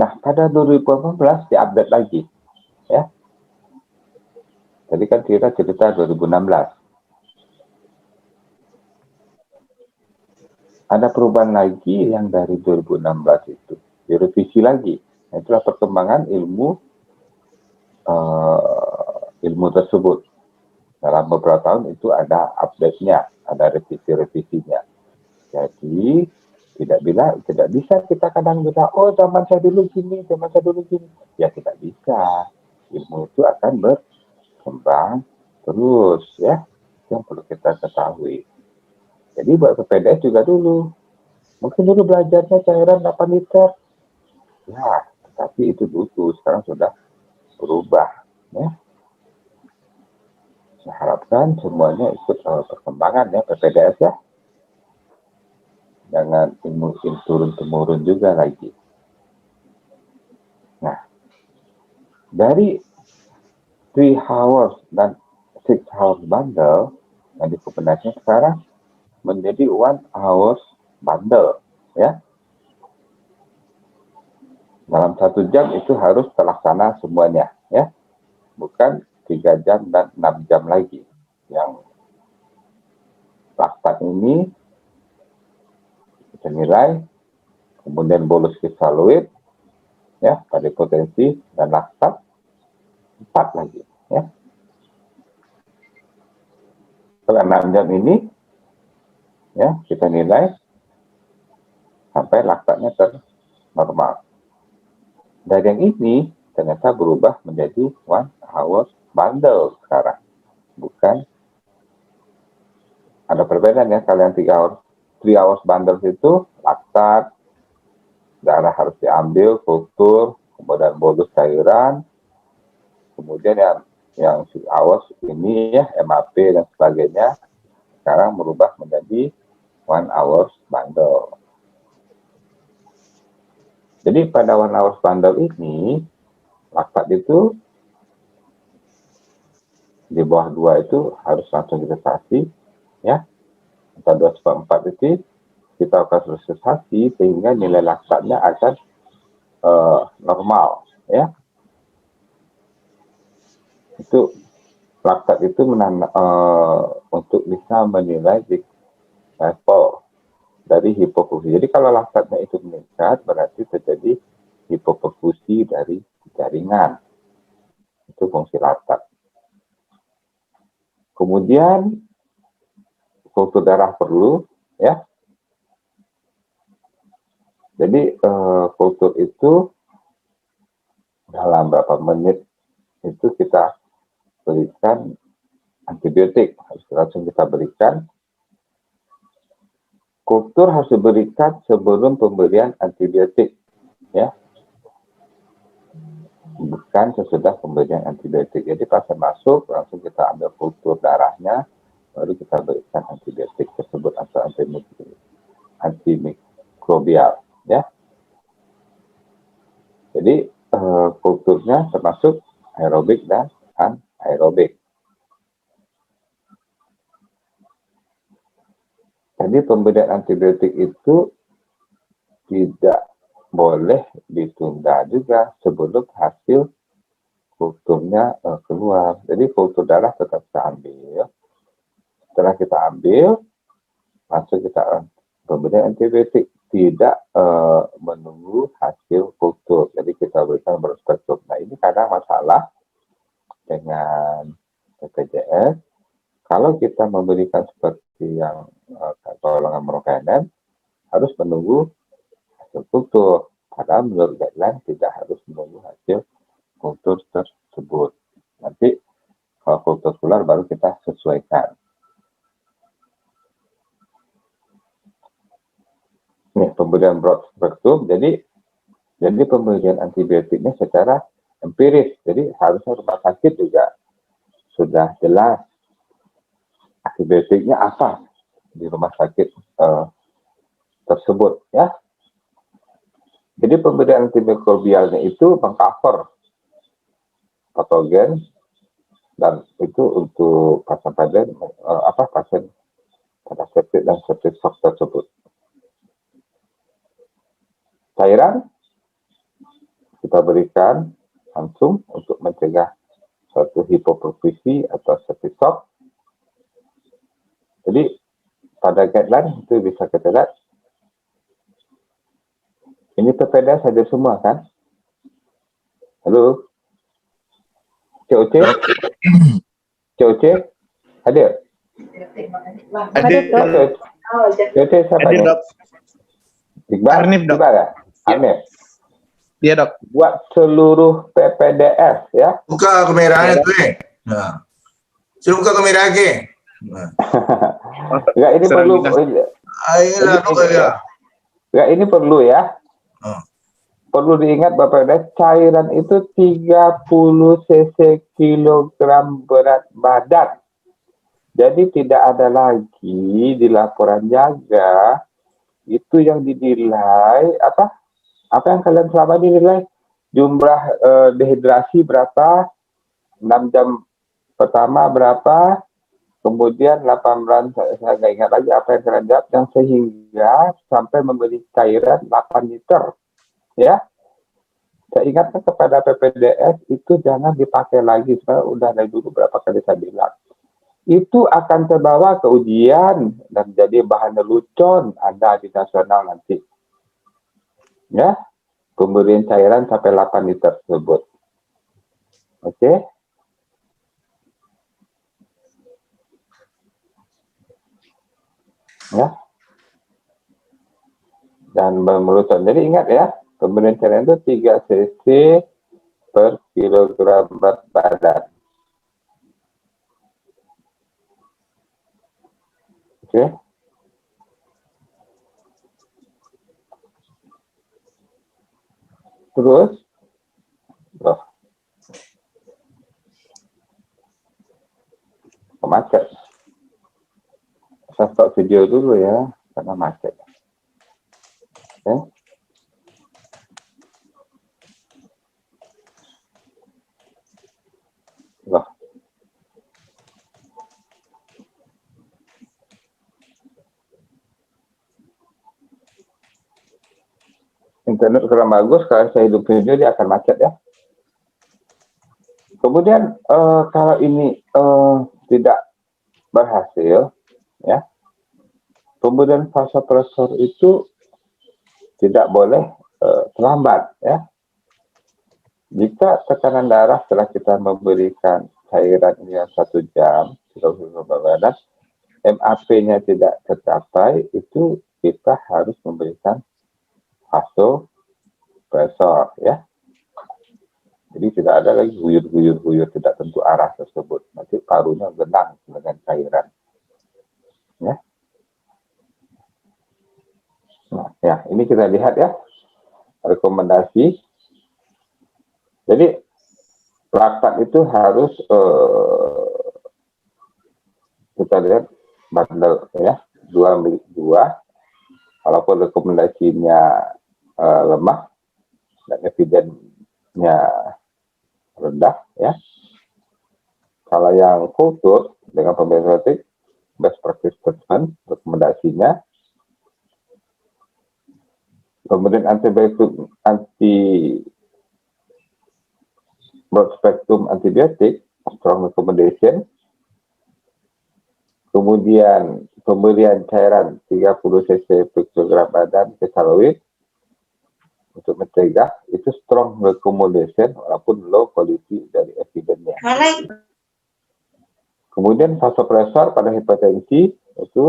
Nah, pada 2018 diupdate lagi, ya. Tadi kan kita cerita 2016. Ada perubahan lagi yang dari 2016 itu, direvisi lagi. Nah, itulah perkembangan ilmu tersebut. Dalam beberapa tahun itu ada update-nya, ada revisi-revisinya. Jadi tidak bisa kita kadang bilang, oh zaman saya dulu gini, zaman saya dulu gini. Ya tidak bisa. Ilmu itu akan berkembang terus, ya. Yang perlu kita ketahui. Jadi buat PPDS juga dulu. Mungkin dulu belajarnya cairan 8 liter. Ya, tapi itu dulu. Sekarang sudah berubah, ya. Saya harapkan semuanya ikut perkembangan ya PPDS ya. Jangan ilmu turun-temurun juga lagi. Nah, dari 3 hours dan 6 hours bundle yang dikombinasikan sekarang menjadi 1 hours bundle, ya. Dalam 1 jam itu harus terlaksana semuanya, ya. Bukan 3 jam dan 6 jam lagi. Yang laktat ini kita nilai, kemudian bolus kristalloid, ya, pada potensi dan laktat 4 lagi, ya. Kalau 6 jam ini, ya, kita nilai sampai laktatnya normal. Dan yang ini ternyata berubah menjadi 1 hours bundle sekarang. Bukan, ada perbedaan ya, kalau yang 3 hours bundle itu laktat, darah harus diambil, kultur, kemudian bolus cairan, kemudian yang 6 hours ini ya, MAP dan sebagainya, sekarang berubah menjadi 1 hours bundle. Jadi pada 1 hours bundle ini, laktat itu di bawah 2 itu harus langsung diresusitasi, ya. Atau 2/4 itu kita akan resusitasi sehingga nilai laktatnya akan normal, ya. Itu laktat itu untuk bisa menilai di level dari hipoperfusi. Jadi kalau laktatnya itu meningkat, berarti terjadi hipoperfusi dari jaringan. Itu fungsi laktat. Kemudian kultur darah perlu, ya. Jadi kultur itu dalam berapa menit itu kita berikan antibiotik, harus langsung kita berikan. Kultur harus diberikan sebelum pemberian antibiotik, ya. Bukan sesudah pemberian antibiotik. Jadi pasien masuk, langsung kita ambil kultur darahnya, baru kita berikan antibiotik tersebut atau antimikrobial, ya. Jadi kulturnya termasuk aerobik dan anaerobik. Jadi pemberian antibiotik itu tidak boleh ditunda juga sebelum hasil kulturnya keluar. Jadi kultur darah tetap kita ambil. Setelah kita ambil, langsung kita pemberian antibiotik, tidak menunggu hasil kultur. Jadi kita berikan berspektrum. Nah, kadang masalah dengan BPJS. Kalau kita memberikan seperti yang golongan makanan, harus menunggu hasil kultur. Padahal menurut guideline tidak harus menunggu hasil kultur tersebut. Nanti kalau kultur tular baru kita sesuaikan. Nih, pemberian broad spektrum, jadi pemberian antibiotiknya secara empiris. Jadi harusnya rumah sakit juga sudah jelas antibiotiknya apa di rumah sakit tersebut, ya. Jadi pemberian antimikrobialnya itu mengcover patogen, dan itu untuk pasien pasien pada septic dan septic shock tersebut. Cairan kita berikan langsung untuk mencegah suatu hipoperfusi atau septic shock. Jadi pada guideline itu bisa kita lihat. Ini PPDS hadir semua kan? Halo? COC? COC? Hadir? Hadir, Dok. COC siapa Hadir, nih? Dok. Iqbal? Arnif, Dok. Iqbal ya? Arnif? Iya, Dok. Buat seluruh PPDS ya. Buka kamera itu Nah. Suruh buka kamera lagi. Nah. Enggak, ini perlu. Ayolah, Enggak, ini perlu ya. Oh. Perlu diingat Bapak dan cairan itu 30 cc kilogram berat badan. Jadi tidak ada lagi di laporan jaga itu yang dinilai apa yang kalian selama ini nilai jumlah dehidrasi berapa, 6 jam pertama berapa, kemudian 8 bulan saya nggak ingat lagi apa yang kalian jawab, yang sehingga sampai memberi cairan 8 liter. Ya, saya ingatkan kepada PPDS itu jangan dipakai lagi. Sebenarnya udah dari dulu berapa kali saya bilang. Itu akan terbawa ke ujian dan jadi bahan lelucon Anda di nasional nanti. Ya, pemberian cairan sampai 8 liter tersebut. Oke. Ya. Dan melucon. Jadi ingat ya. Pemberian cairan itu 3 cc per kilogram berat badan. Oke. Terus, macet. Saya stop video dulu ya, karena macet. Oke. Loh. Internet kurang bagus, kalau saya hidup video dia akan macet ya. Kemudian kalau ini tidak berhasil, ya, pemberian vasopresor itu tidak boleh terlambat, ya. Jika tekanan darah setelah kita memberikan cairan ini 1 jam, MAP-nya tidak tercapai, itu kita harus memberikan vasopresor, ya. Jadi tidak ada lagi guyur tidak tentu arah tersebut. Nanti parunya genang dengan cairan, ya. Nah, ya ini kita lihat ya rekomendasi. Jadi laktat itu harus kita lihat bandel ya 2 walaupun rekomendasinya lemah dan evidennya rendah ya. Kalau yang kultur dengan pemberian best practice treatment rekomendasinya, kemudian broad spectrum antibiotik, strong recommendation, kemudian pemberian cairan 30 cc per kilogram badan kesaloid, untuk mencegah itu strong recommendation walaupun low quality dari evidence-nya. Kemudian vasopresor pada hipertensi itu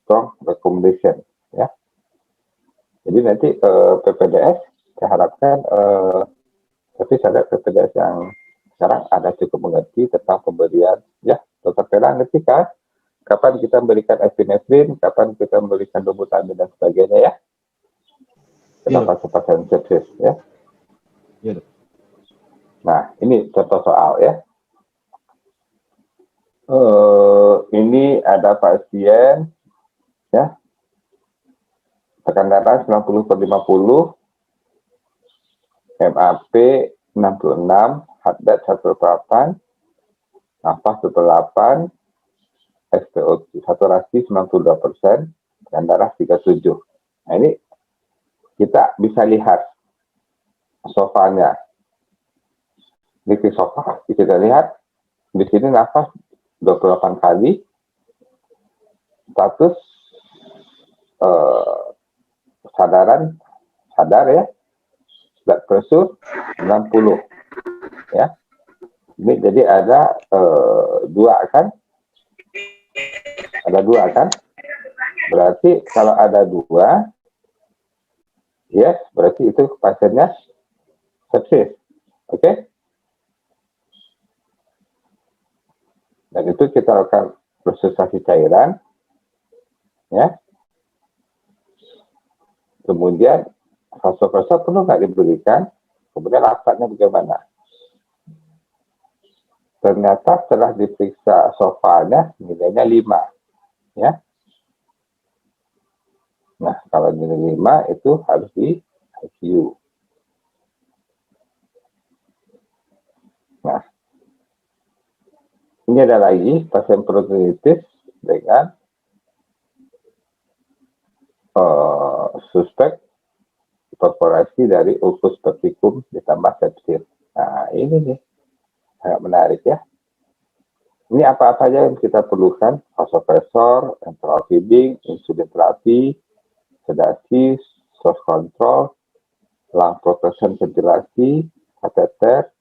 strong recommendation, ya. Jadi nanti PPDS saya harapkan tapi saya lihat PPDS yang sekarang ada cukup mengerti tentang pemberian, ya. Dokter Tera ngerti kan? Kapan kita memberikan epinefrin, kapan kita memberikan dobutamine dan sebagainya, ya. Kenapa pasien sepsis, ya. Iya, Dok. Nah, ini contoh soal, ya. Ini ada pasien, ya, tekan darah 90/50, MAP 66, heart rate 108, nafas 28, SpO2 saturasi 92%, tekan darah 37. Nah, ini kita bisa lihat sofanya. Di sofa kita lihat di sini nafas 28 kali, status sadar, ya, blood pressure 90, ya. Ini jadi ada dua kan? Ada dua kan? Berarti kalau ada dua, yes, berarti itu pasiennya sepsis, oke? Dan itu kita lakukan resusitasi cairan, ya. Kemudian vasopresor perlu nggak diberikan, kemudian laktatnya bagaimana? Ternyata setelah diperiksa sofanya nilainya 5, ya. Nah, kalau nilai 5 itu harus di ICU. Nah, ini ada lagi pasien proteinitis dengan suspek perforasi dari ulcus pepticum ditambah sepsis. Nah, ini nih sangat menarik, ya. Ini apa-apa aja yang kita perlukan: vasopresor, enteral feeding, insulin terapi, sedasi, source control, lung protection ventilasi, kateter.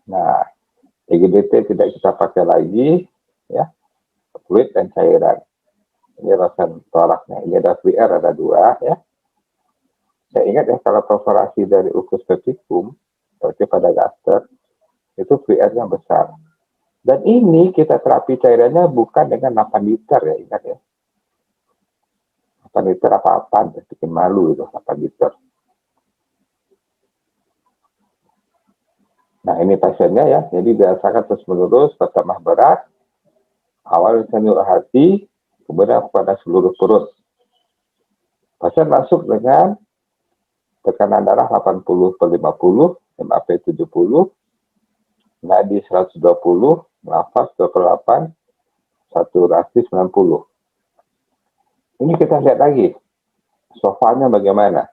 Nah, EGDT tidak kita pakai lagi, ya, fluid dan cairan. Ini rasakan toraknya. Ini ada free air, ada 2, ya. Saya ingat, ya, kalau perforasi dari ulcus pepticum, seperti pada gaster, itu free air-nya besar. Dan ini kita terapi cairannya bukan dengan 8 liter, ya, ingat, ya. 8 liter apa-apaan, bikin malu itu 8 liter. Nah, ini pasiennya, ya, jadi dirasakan terus-menerus bertambah berat, awal senyum hati, kemudian pada seluruh perut. Pasien masuk dengan tekanan darah 80/50, MAP 70, nadi 120, nafas 28, saturasi 90. Ini kita lihat lagi, sofanya bagaimana.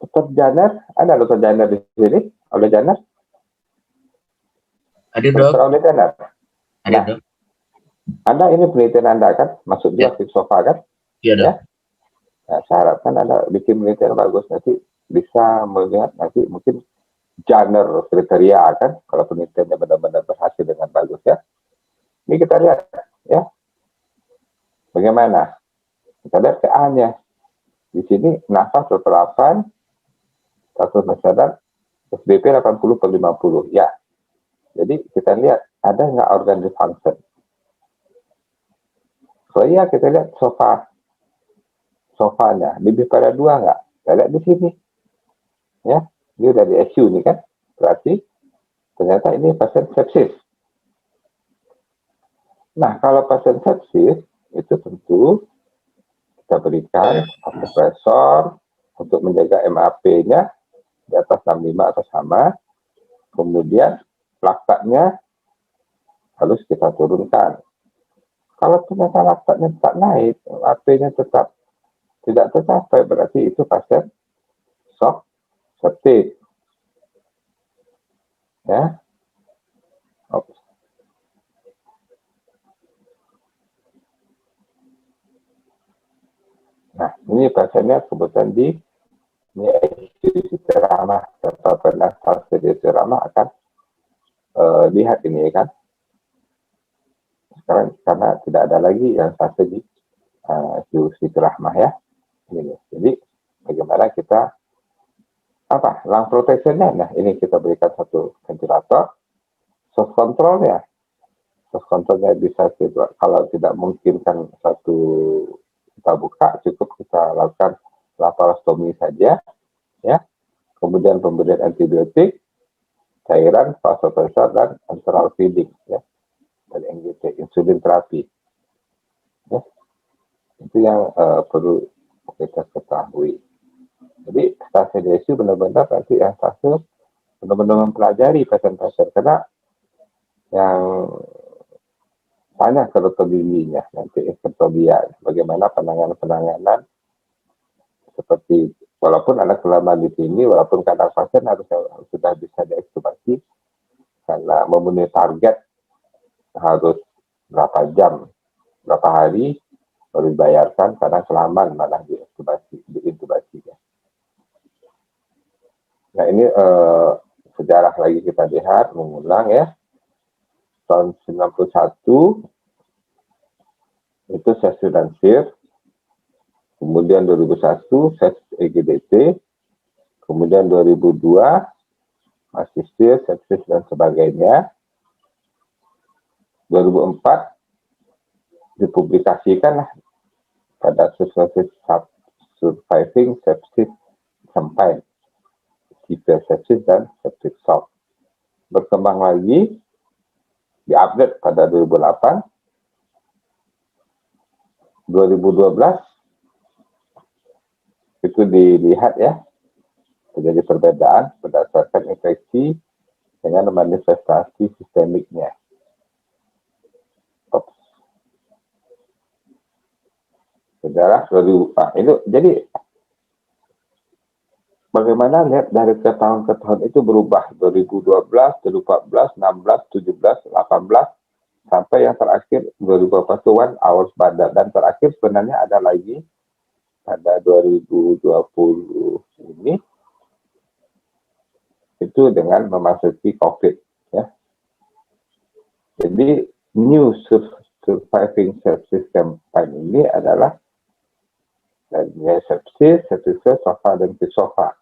Dr. Janer, ada Dr. Janer di sini? Oleh Janer? Ada, Dok. Dr. Oleh Janer? Ada, Nah, Dok. Anda ini penelitian Anda kan? Masuk juga ke sofa kan? Iya, Dok. Ya? Nah, saya harapkan Anda bikin penelitian bagus, nanti bisa melihat nanti mungkin genre kriteria kan, kalau penelitiannya benar-benar berhasil dengan bagus, ya. Ini kita lihat, ya, bagaimana. Kita lihat PA-nya. Di sini nafas 28, status sadar, SBP 80/50, ya. Jadi kita lihat ada nggak organ dysfunction. So iya, kita lihat sofanya lebih pada 2 nggak? Kita lihat di sini, ya. Ini udah di ICU nih kan, berarti ternyata ini pasien sepsis. Nah, kalau pasien sepsis itu tentu kita berikan vasopresor untuk menjaga MAP-nya di atas 65 atau sama. Kemudian laktatnya harus kita turunkan. Kalau ternyata laktatnya tetap naik, MAP-nya tetap tidak tercapai, berarti itu pasien shock septic, ya. Nah, ini pasiennya kebetulan di Ini ICU ceramah atau pernah stasiun ceramah akan lihat ini kan. Sekarang karena tidak ada lagi yang fase di ICU ceramah ya. Ini. Jadi bagaimana kita lung protectionnya? Nah ini kita berikan satu ventilator, source controlnya. Source controlnya bisa kita, kalau tidak memungkinkan satu kita buka, cukup kita lakukan laparostomi saja, ya. Kemudian pemberian antibiotik, cairan, vasopresor dan enteral feeding, ya. Dan NGT, insulin terapi. Ya. Itu yang perlu kita ketahui. Jadi stasiun ICU benar-benar nanti yang stasiun benar-benar mempelajari pasien-pasien karena yang tanya ke dokter giginya nanti ekotobia bagaimana penanganan seperti walaupun ada kelemahan di sini walaupun kadang pasien harus sudah bisa diekstubasi karena memenuhi target harus berapa jam berapa hari baru dibayarkan karena kelamaan malah diintubasi ya. Nah ini sejarah lagi kita lihat mengulang ya. Tahun 91 itu SESU dan SIR, kemudian 2001 SES EGDT, kemudian 2002 masih SIR, sepsis dan sebagainya. 2004 dipublikasikan lah pada surviving sepsis sampai severe sepsis dan septic shock. Berkembang lagi diupdate pada 2008, 2012 itu dilihat ya terjadi perbedaan berdasarkan infeksi dengan manifestasi sistemiknya. Sejarah ini jadi bagaimana lihat dari ke tahun itu berubah 2012, 2014, 16, 17, 18 sampai yang terakhir 2021 hours bandar dan terakhir sebenarnya ada lagi pada 2020 ini itu dengan memasuki COVID ya. Jadi new surviving sepsis campaign ini adalah sepsis, sofa dan sofa.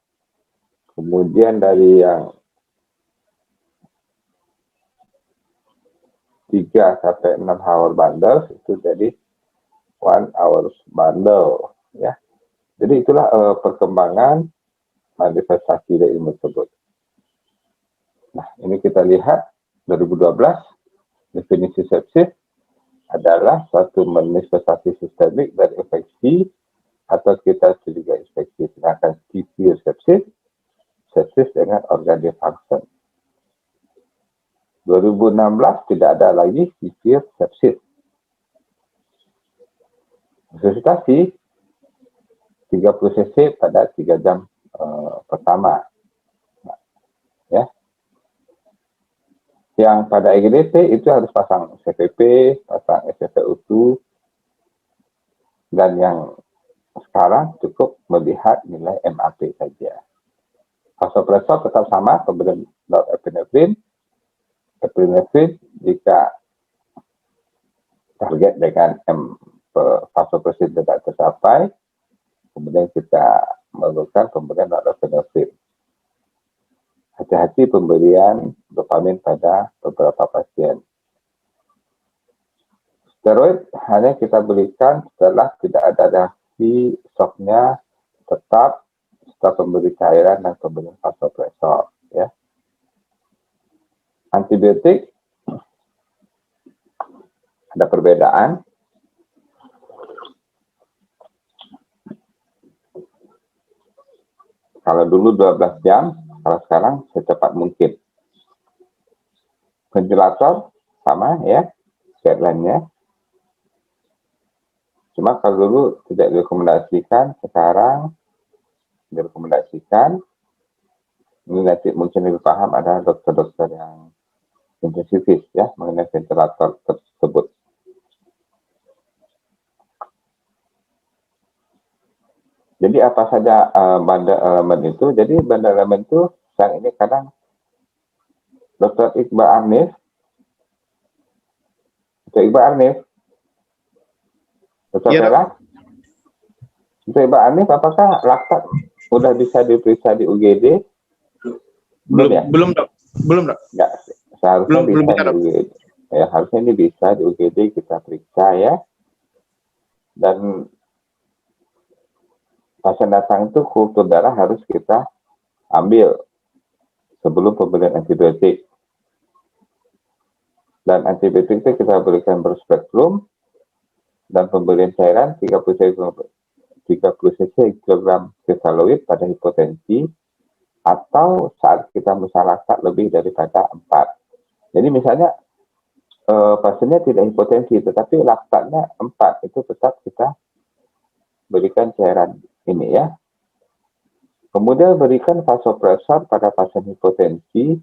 Kemudian dari yang 3 sampai 6 hour bundle itu jadi 1 hour bundle ya. Jadi itulah perkembangan manifestasi dari ilmu tersebut. Nah, ini kita lihat 2012 definisi sepsis adalah suatu manifestasi sistemik dari infeksi atau kita juga infeksi, sedangkan severe sepsis dengan organ dysfunction. 2016 tidak ada lagi severe sepsis. Resusitasi 30 cc pada 3 jam pertama. Nah, ya. Yang pada EGDT itu harus pasang CPP, pasang SpO2, dan yang sekarang cukup melihat nilai MAP saja. Vasopresor tetap sama, pemberian norepinefrin, jika target dengan vasopressin tidak tercapai, kemudian kita melakukan pemberian norepinefrin. Hati-hati pemberian dopamin pada beberapa pasien. Steroid hanya kita berikan setelah tidak ada reaksi shocknya tetap setelah pemberi cairan dan pemberian vasopresor. Ya. Antibiotik ada perbedaan. Kalau dulu 12 jam, kalau sekarang secepat mungkin. Ventilator sama ya, guideline-nya. Cuma kalau dulu tidak direkomendasikan, sekarang direkomendasikan. Ini nanti mungkin lebih paham ada dokter-dokter yang intensivis ya mengenai ventilator tersebut. Jadi apa saja bundle elemen itu? Jadi bundle elemen itu sekarang ini kadang Dr. Iqbal Arnif, Dr. Iqbal Arnif, Dr. Iya, Dok. Fela, Dr. Iqbal Arnif, apakah laktat sudah bisa diperiksa di UGD? Belum ya? Belum, Dok. Belum, Dok. Enggak, seharusnya Belum bisa bisa, di Dok. UGD. Ya, harusnya ini bisa di UGD kita periksa ya. Dan pasien datang itu kultur darah harus kita ambil sebelum pemberian antibiotik. Dan antibiotik itu kita berikan berspektrum dan pemberian cairan 30 cc kilogram kristaloid pada hipotensi atau saat kita laktat lebih daripada 4. Jadi misalnya pasiennya tidak hipotensi tetapi laktatnya 4, itu tetap kita berikan cairan ini ya. Kemudian berikan vasopresor pada pasien hipotensi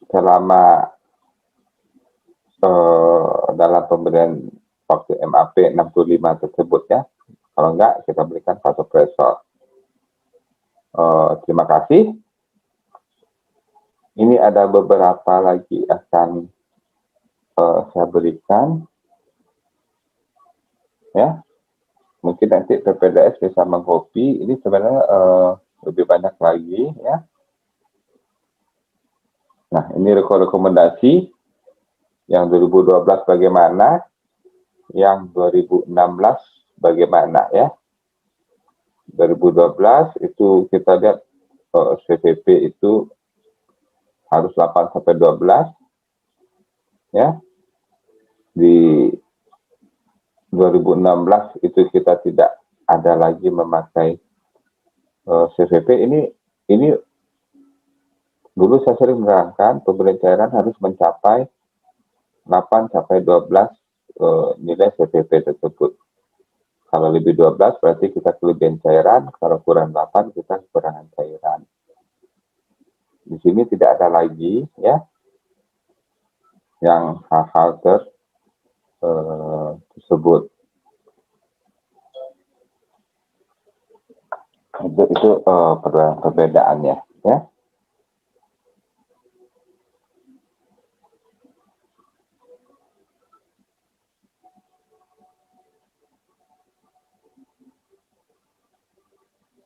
selama dalam pemberian waktu MAP 65 tersebut ya. Kalau enggak, kita berikan vasopresor. Terima kasih. Ini ada beberapa lagi akan saya berikan. Ya, mungkin nanti PPDS bisa mengcopy. Ini sebenarnya lebih banyak lagi ya. Nah, ini rekomendasi yang 2012 bagaimana, yang 2016 bagaimana ya. 2012 itu kita lihat CVP itu harus 8 sampai 12 ya. Di 2016 itu kita tidak ada lagi memakai CVP. Ini dulu saya sering menerangkan pemberian cairan harus mencapai 8 sampai 12 nilai CVP tersebut. Kalau lebih 12 berarti kita kelebihan cairan, kalau kurang 8 kita kekurangan cairan. Di sini tidak ada lagi ya yang hal-hal tersebut. Itu perbedaannya ya.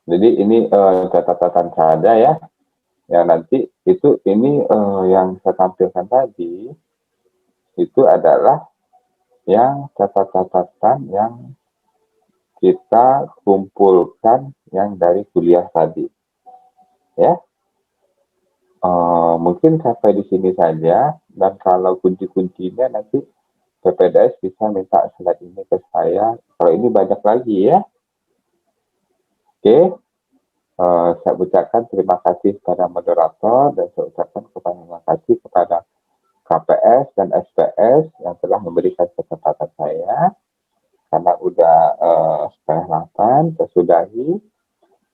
Jadi ini catatan saja ya. Yang nanti ini yang saya tampilkan tadi itu adalah yang catatan yang kita kumpulkan yang dari kuliah tadi. Ya. Mungkin sampai di sini saja, dan kalau kunci-kuncinya nanti PPDS bisa minta slide ini ke saya. Kalau ini banyak lagi ya. Oke. Saya ucapkan terima kasih kepada moderator dan saya ucapkan terima kasih kepada KPS dan SPS yang telah memberikan kesempatan saya. Karena udah 7:30, saya sudahi.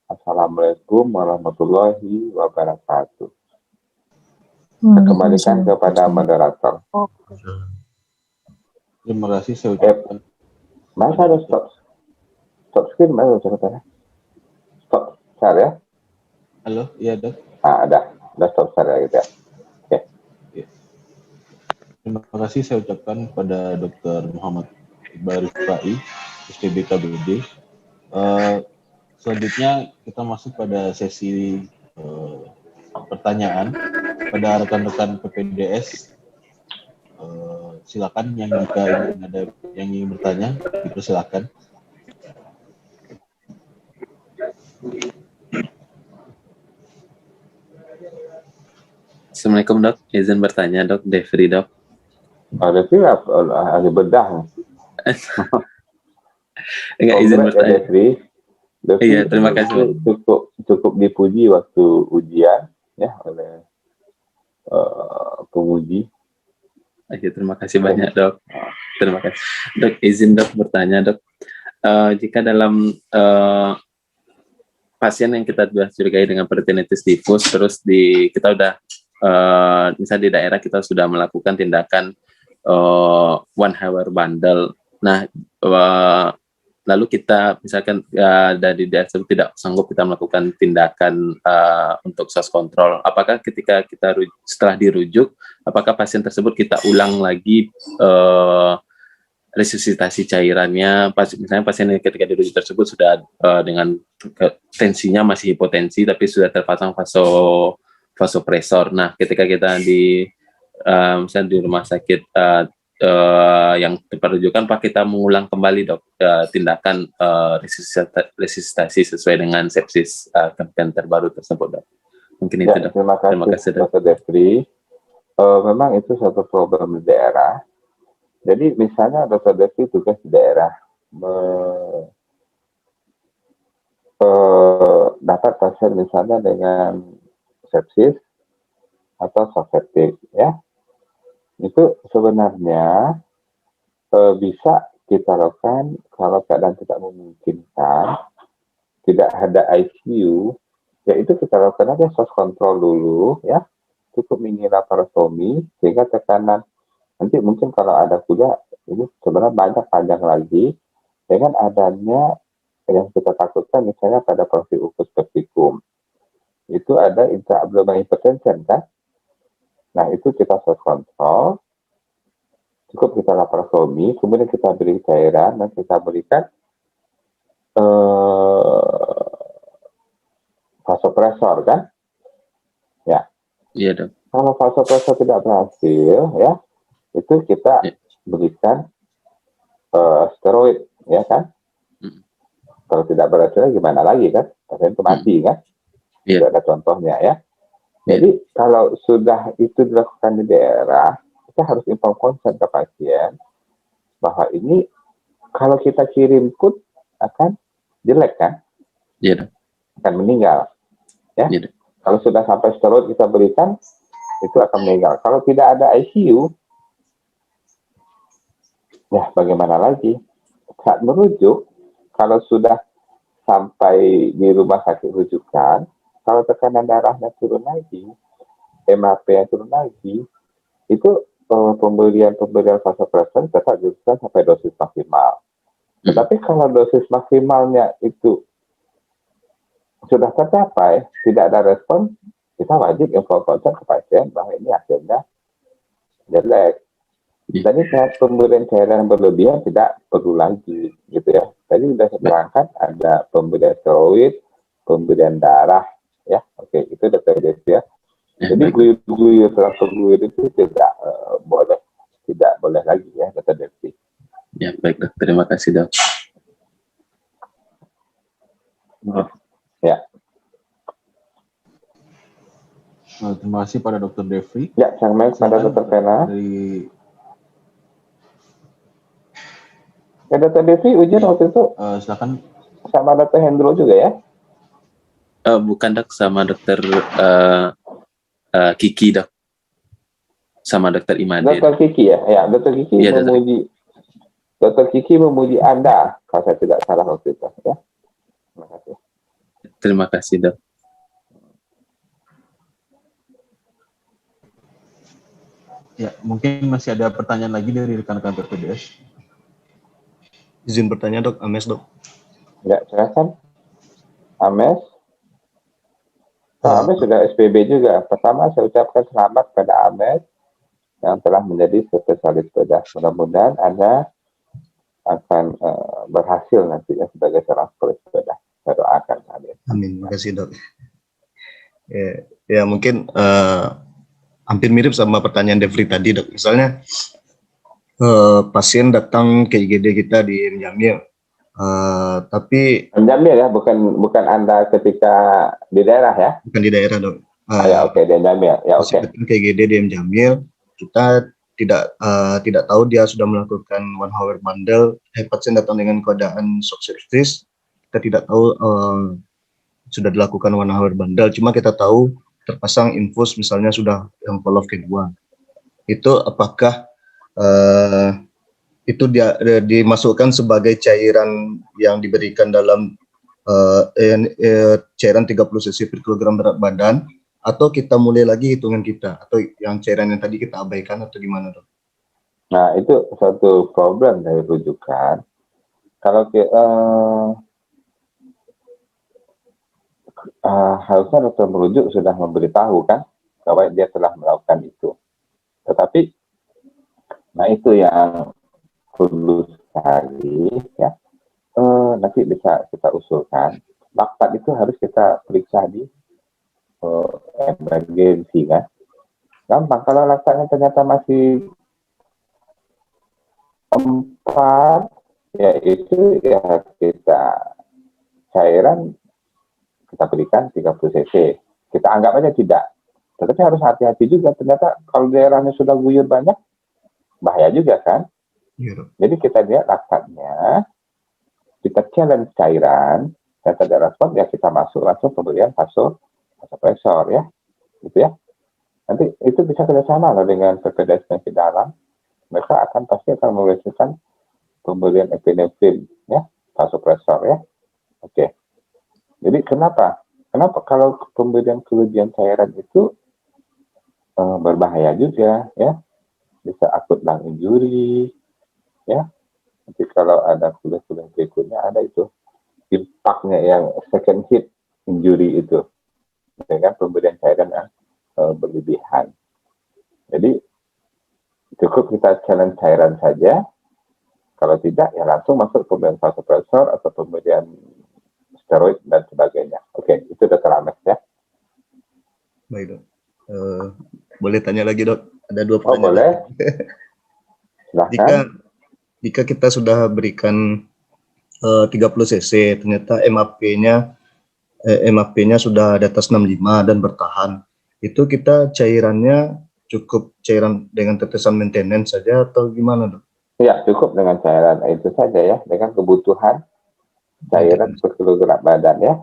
Assalamualaikum warahmatullahi wabarakatuh. Saya kembalikan kepada moderator. Terima kasih, saya ucapkan. Masa ada stop screen, mana catatan? Stop share ya? Halo, iya Dok. Ada stop share ya gitu ya. Oke. Terima kasih saya ucapkan kepada Dr. Muhammad Iqbal Rifai, SPBKBD. Selanjutnya kita masuk pada sesi pertanyaan pada rekan-rekan PPDS. Silakan yang jika ada yang ingin bertanya, dipersilakan. Assalamualaikum Dok, izin bertanya Dok, Devri Dok. Ada siap, ada bedah. Enggak, izin bertanya. Devri, Iya, terima kasih. Cukup dipuji waktu ujian ya oleh penguji. Oke, terima kasih banyak Dok. Terima kasih. Dok, izin Dok bertanya Dok. Jika dalam pasien yang kita sudah curigai dengan peritonitis difus, terus kita udah misalnya di daerah kita sudah melakukan tindakan 1 hour bundle Nah, lalu kita misalkan dari daerah tersebut tidak sanggup kita melakukan tindakan untuk source control, apakah ketika kita setelah dirujuk, apakah pasien tersebut kita ulang lagi resusitasi cairannya? Misalnya pasien yang ketika dirujuk tersebut sudah dengan tensinya masih hipotensi tapi sudah terpasang vasopresor. Nah, ketika kita misalnya di rumah sakit yang tempat rujukan, Pak, kita mengulang kembali dok tindakan resusitasi sesuai dengan sepsis kematian terbaru tersebut, dok. Mungkin itu, dok. Terima kasih Dr. Defri. Memang itu suatu problem di daerah. Jadi misalnya Dr. Defri tugas di daerah dapat pasien misalnya dengan sepsis atau shock septic, ya. Itu sebenarnya bisa kita lakukan kalau keadaan tidak memungkinkan, tidak ada ICU, yaitu kita lakukan aja source control dulu, ya, cukup mini laparotomi sehingga tekanan nanti mungkin kalau ada kuda ini sebenarnya banyak panjang lagi dengan adanya yang kita takutkan misalnya pada profil usus verticum itu ada intra-abdominal hypertension kan. Nah, itu kita source control, cukup kita laparotomi, kemudian kita beri cairan dan kita berikan vasopresor kan? Ya. Iya, dok. Kalau vasopresor tidak berhasil, ya, itu kita berikan steroid, ya kan? Kalau tidak berhasil gimana lagi kan? Pasien itu mati kan? Tidak ada contohnya ya. Jadi kalau sudah itu dilakukan di daerah, kita harus inform consent ke pasien bahwa ini kalau kita kirim pun akan jelek kan? Iya. Akan meninggal. Ya. Iya. Kalau sudah sampai steroid kita berikan, itu akan meninggal. Kalau tidak ada ICU, ya bagaimana lagi? Saat merujuk, kalau sudah sampai di rumah sakit rujukan, kalau tekanan darahnya turun lagi, MAP-nya turun lagi, itu pemberian vasopresor tetap dilakukan sampai dosis maksimal. Tetapi kalau dosis maksimalnya itu sudah tercapai, tidak ada respon, kita wajib informasi ke pasien bahwa ini hasilnya jelek. Tadi pemberian cairan berlebihan tidak perlu lagi, gitu ya. Tadi sudah saya terangkan ada pemberian steroid, pemberian darah, ya. Oke, itu Dr. Devi ya. Jadi guyur transfer guyur itu tidak boleh lagi ya, Dr. Devi. Ya, baik, dok. Terima kasih, dok. Ya. Terima kasih pada Dr. Defri. Ya, sama pada Dr. Pena. Ya, Dr. Devi ujian waktu itu silakan. sama Dr. Hendro juga ya? Bukan, dok, sama Dr. Kiki, dok. Sama Dr. Imade. Dr. Kiki ya? Ya, Dr. Kiki ya, Dr. Kiki memuji Anda, kalau saya tidak salah waktu itu ya. Terima kasih. Terima kasih, dok. Ya, mungkin masih ada pertanyaan lagi dari rekan-rekan PPDS. Izin bertanya, dok. Ames, dok. Ya, silakan. Ames. Ames sudah SPB juga. Pertama, saya ucapkan selamat pada Ames yang telah menjadi spesialis bedah. Mudah-mudahan Anda akan berhasil nanti ya sebagai seorang spesialis bedah. Saya doakan, Ames. Amin. Terima kasih, dok. Ya mungkin hampir mirip sama pertanyaan Defri tadi, dok. Misalnya pasien datang ke IGD kita di Jamil, tapi Jamil ya, bukan Anda ketika di daerah ya? Bukan di daerah, dok. Ya, oke, di Jamil. Ya, oke. Ke IGD di Jamil, kita tidak tahu dia sudah melakukan one hour bundle. Pasien datang dengan keadaan shock sepsis, kita tidak tahu sudah dilakukan one hour bundle. Cuma kita tahu terpasang infus misalnya sudah yang follow kedua. Itu apakah itu dia dimasukkan sebagai cairan yang diberikan dalam cairan 30 cc per kilogram berat badan, atau kita mulai lagi hitungan kita, atau yang cairan yang tadi kita abaikan, atau gimana, dok? Nah, itu satu problem dari rujukan. Kalau harusnya dokter merujuk sudah memberitahu kan bahwa dia telah melakukan itu. Tetapi, nah itu yang perlu sekali ya. Nanti bisa kita usulkan. Laktat itu harus kita periksa di emergensi kan. Gampang kalau laktatnya ternyata masih 4, ya itu ya kita cairan kita berikan 30 cc. Kita anggap aja tidak. Tetapi harus hati-hati juga. Ternyata kalau daerahnya sudah guyur banyak, bahaya juga kan. Iya, Dok. Jadi kita lihat laktatnya, kita challenge cairan, dan tidak respon, ya kita masuk langsung pemberian vasopresor ya. Gitu ya. Nanti itu bisa kerjasama lah dengan PPDS penyakit dalam. Mereka pasti akan merekomendasikan pemberian epinefrin ya, vasopresor ya. Oke. Jadi kenapa kalau pemberian kelebihan cairan itu berbahaya juga ya, bisa akut lung injury ya. Nanti kalau ada kulit-kulit berikutnya ada itu impaknya yang second hit injury itu dengan pemberian cairan yang berlebihan. Jadi cukup kita challenge cairan saja. Kalau tidak, ya langsung masuk pemberian vasopresor atau pemberian steroid dan sebagainya. Oke, itu Dr. Ames ya. Baik, Dok. Boleh tanya lagi, Dok? Ada 2 Oh, pertanyaan. boleh. Jika Silahkan. kita sudah berikan 30 cc, ternyata MAP-nya sudah di atas 65 dan bertahan, itu kita cairannya cukup cairan dengan tetesan maintenance saja atau gimana, Dok? Ya, cukup dengan cairan itu saja ya, dengan kebutuhan cairan per kilogram badan ya.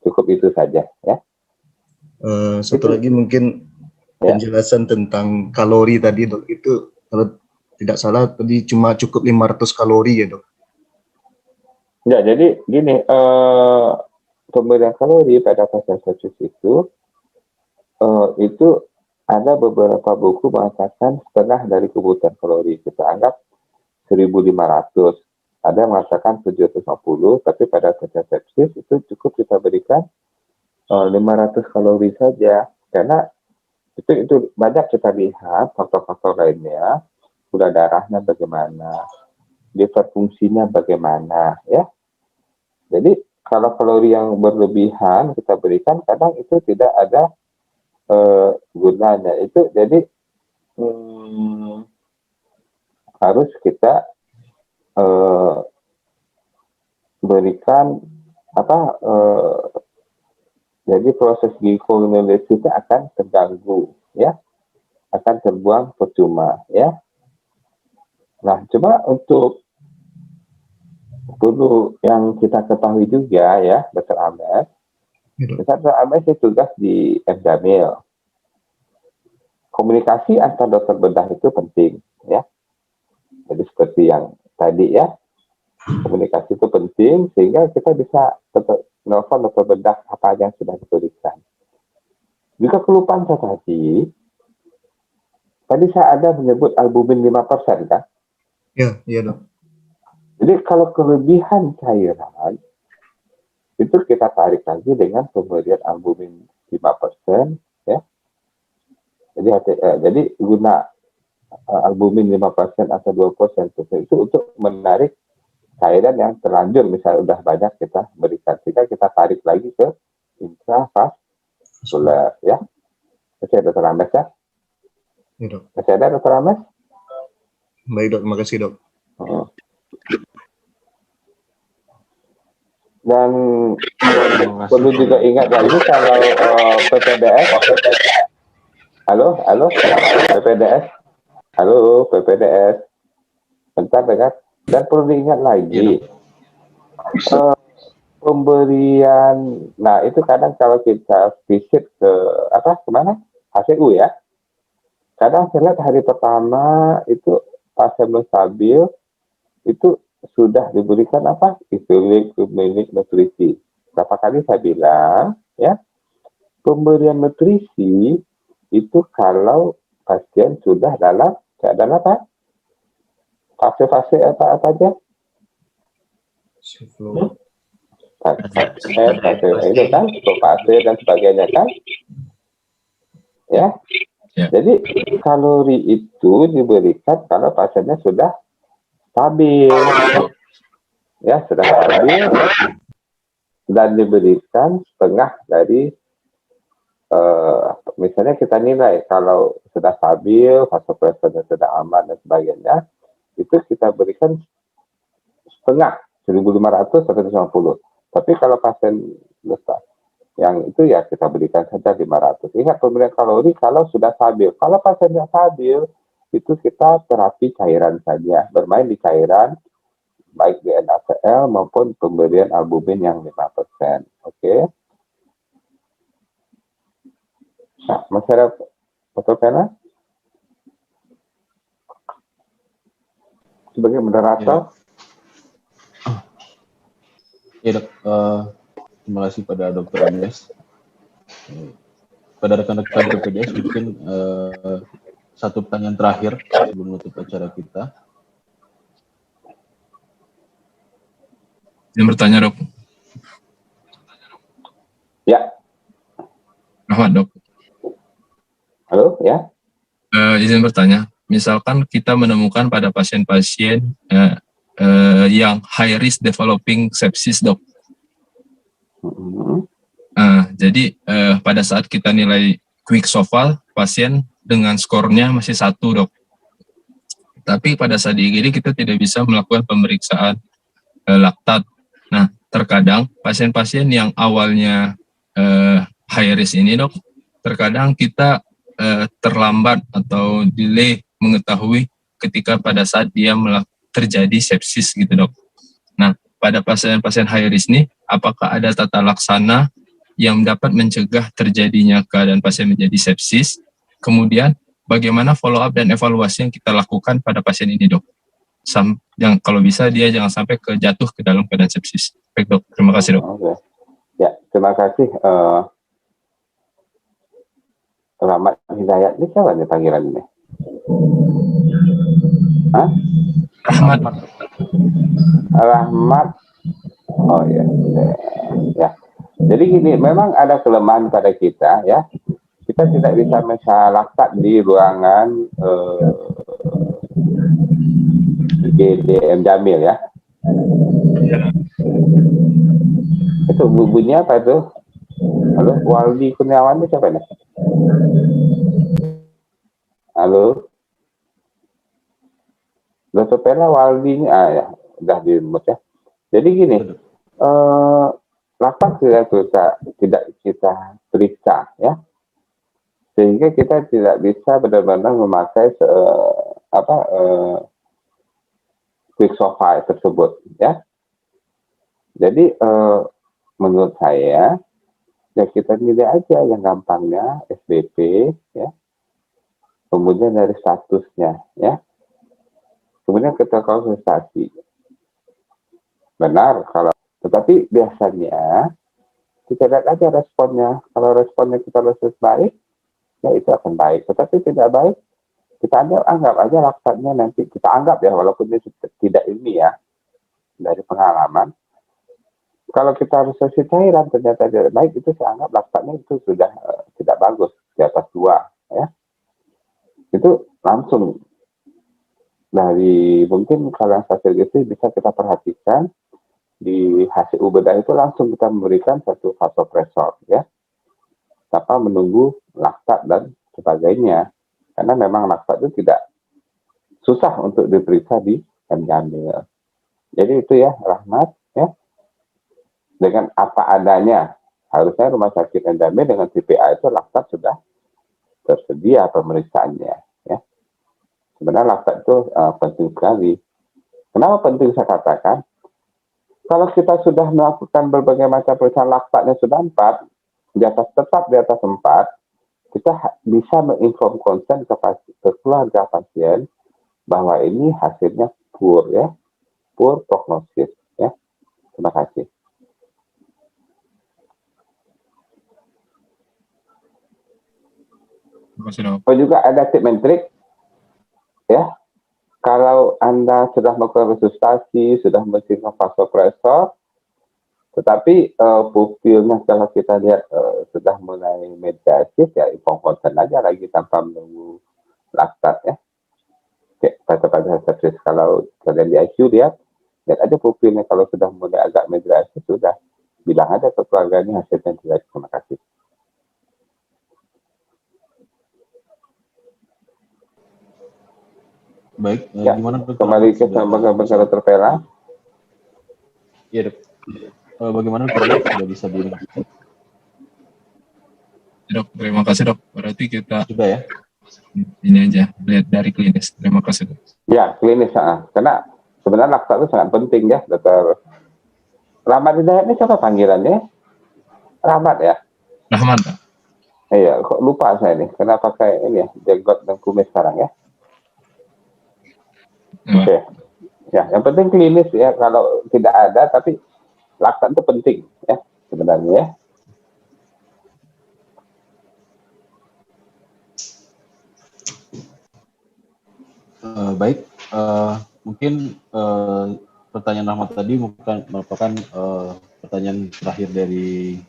Cukup itu saja ya. Satu Itu- lagi mungkin Ya. penjelasan tentang kalori tadi, Dok. Itu kalau tidak salah tadi cuma cukup 500 kalori ya, Dok. Ya, jadi gini, pemberian kalori pada pasien sepsis itu ada beberapa buku mengatakan setengah dari kebutuhan kalori. Kita anggap 1.500. Ada yang mengatakan 750, tapi pada pasien sepsis itu cukup kita berikan 500 kalori saja. Karena itu banyak kita lihat faktor-faktor lainnya, gula darahnya bagaimana, liver fungsinya bagaimana, ya. Jadi kalau kalori yang berlebihan kita berikan, kadang itu tidak ada gunanya. Itu jadi harus kita berikan jadi proses glikolilisisnya akan terganggu, ya, akan terbuang percuma, ya. Nah, cuma untuk perlu yang kita ketahui juga ya, Dr. Ames. Dr. Ames itu tugas di Erdamil. Komunikasi antar dokter bedah itu penting, ya. Jadi seperti yang tadi ya, komunikasi itu penting sehingga kita bisa nelfon dokter bedah apa yang sudah diberikan. Jika kelupaan saya tadi saya ada menyebut albumin 5% kan? Iya, Dok. Jadi kalau kelebihan cairan itu kita tarik lagi dengan pemberian albumin 5%, ya. Jadi guna albumin 5% atau 2% itu untuk menarik cairan yang terlanjur, misalnya udah banyak kita berikan, sehingga kita tarik lagi ke intravaskular, ya. Masih ada Dr. Ames ya? Iya, Dok. Masih ada Dr. Ames? Baik, Dok. Terima kasih, Dok. Dan perlu juga ingat lagi kalau PPDS, halo PPDS, bentar dengar. Dan perlu diingat lagi pemberian, nah itu kadang kalau kita visit ke kemana HCU ya, kadang saya lihat hari pertama itu pasien belum stabil itu sudah diberikan isolik nutrisi. Berapa kali saya bilang ya, pemberian nutrisi itu kalau pasien sudah dalam keadaan fase-fase apa aja? Fase itu kan, fase dan sebagainya kan, ya. Ya. Jadi kalori itu diberikan kalau pasiennya sudah stabil, ya sudah stabil, dan diberikan setengah dari misalnya kita nilai kalau sudah stabil, vasopressornya sudah aman dan sebagainya, itu kita berikan setengah 1.500 sampai 150. Tapi kalau pasien besar yang itu ya kita berikan saja 500. Ingat pemberian kalori kalau sudah stabil. Kalau pasiennya stabil, itu kita terapi cairan saja, bermain di cairan, baik di NaCl maupun pemberian albumin yang 5%. Oke. Nah, masih ada Dr. Pena? Sebagai moderator? Ya dok, terima kasih pada Dr. Andes. Pada rekan-rekan PPDS mungkin satu pertanyaan terakhir sebelum menutup acara kita. Yang bertanya dok. Ya. Rahmat dok. Halo, ya. Izin bertanya, misalkan kita menemukan pada pasien-pasien yang high risk developing sepsis dok. Jadi pada saat kita nilai quick soval, pasien dengan skornya masih 1 dok. Tapi pada saat di IGD kita tidak bisa melakukan pemeriksaan laktat. Nah, terkadang pasien-pasien yang awalnya high risk ini dok, terkadang kita terlambat atau delay mengetahui ketika pada saat dia terjadi sepsis gitu dok. Nah, pada pasien-pasien high risk ini, apakah ada tata laksana yang dapat mencegah terjadinya keadaan pasien menjadi sepsis? Kemudian, bagaimana follow up dan evaluasi yang kita lakukan pada pasien ini dok? Yang kalau bisa dia jangan sampai jatuh ke dalam keadaan sepsis. Baik dok, terima kasih dok. Okay. Ya, terima kasih. Rahmat Hidayat, ini siapa nih panggilan ini? Hah? Rahmat. Rahmat. Oh ya. Ya. Jadi gini, memang ada kelemahan pada kita ya. Kita tidak bisa laktat di ruangan IGD Jamil ya. Itu bunyinya apa itu? Halo, Waldi Kurniawan itu siapa nih? Halo, Dr. Pena Waldi ini, ya, udah di remote ya. Jadi gini, laktat tidak kita periksa ya, sehingga kita tidak bisa benar-benar memakai quick soval tersebut ya. Jadi menurut saya ya kita nilai aja yang gampangnya SBP ya, kemudian dari statusnya ya, kemudian kita konsultasi benar kalau, tetapi biasanya kita lihat aja responnya. Kalau responnya kita lihat baik ya itu akan baik, tetapi tidak baik kita anggap aja laktatnya nanti kita anggap ya, walaupun itu tidak ini ya, dari pengalaman. Kalau kita harus isi cairan ternyata tidak baik, itu saya anggap laktatnya itu sudah tidak bagus, di atas 2 ya. Itu langsung dari, mungkin kalau yang hasil gitu bisa kita perhatikan di hasil bedah itu langsung kita memberikan satu vasopresor ya, tanpa menunggu laktat dan sebagainya, karena memang laktat itu tidak susah untuk diperiksa di Jamil. Jadi itu ya Rahmat ya, dengan apa adanya. Harusnya rumah sakit Jamil dengan TPA itu laktat sudah tersedia pemeriksaannya ya. Sebenarnya laktat itu penting sekali. Kenapa penting saya katakan? Kalau kita sudah melakukan berbagai macam pemeriksaan laktatnya sudah 4, tetap di atas 4, kita bisa menginform konsen ke keluarga pasien bahwa ini hasilnya poor ya, poor prognosis ya. Terima kasih. Terima kasih dok. Oh juga ada treatment trick ya. kalau Anda sudah melakukan resusitasi, sudah memberikan vasopresor, tetapi pupilnya kalau kita lihat sudah mulai mediasis, ya hipokonsent aja lagi tanpa menunggu laktat ya. Oke, pada sepsis kalau kalian di ICU lihat aja pupilnya kalau sudah mulai agak mediasis, sudah bilang aja ke keluarganya hasilnya jelek. Terima kasih. Baik, Ya, gimana Dok? kembali ke bagaimana terpela. Iya Dok. Bagaimana Dok? Sudah bisa dilanjutkan? Dok, terima kasih dok. Berarti kita Sudah ya? ini aja lihat dari klinis. Terima kasih dok. Ya, klinis. Karena sebenarnya laktat itu sangat penting ya, Dokter. Rahmat Hidayat ini siapa panggilannya? Rahmat ya? Rahman Pak. Iya, kok lupa saya nih. Kenapa pakai ini ya, jenggot dan kumis sekarang ya? Oke. Ya, yang penting klinis ya. Kalau tidak ada, tapi laktat itu penting ya sebenarnya ya. Baik, mungkin pertanyaan Rahmat tadi merupakan pertanyaan terakhir dari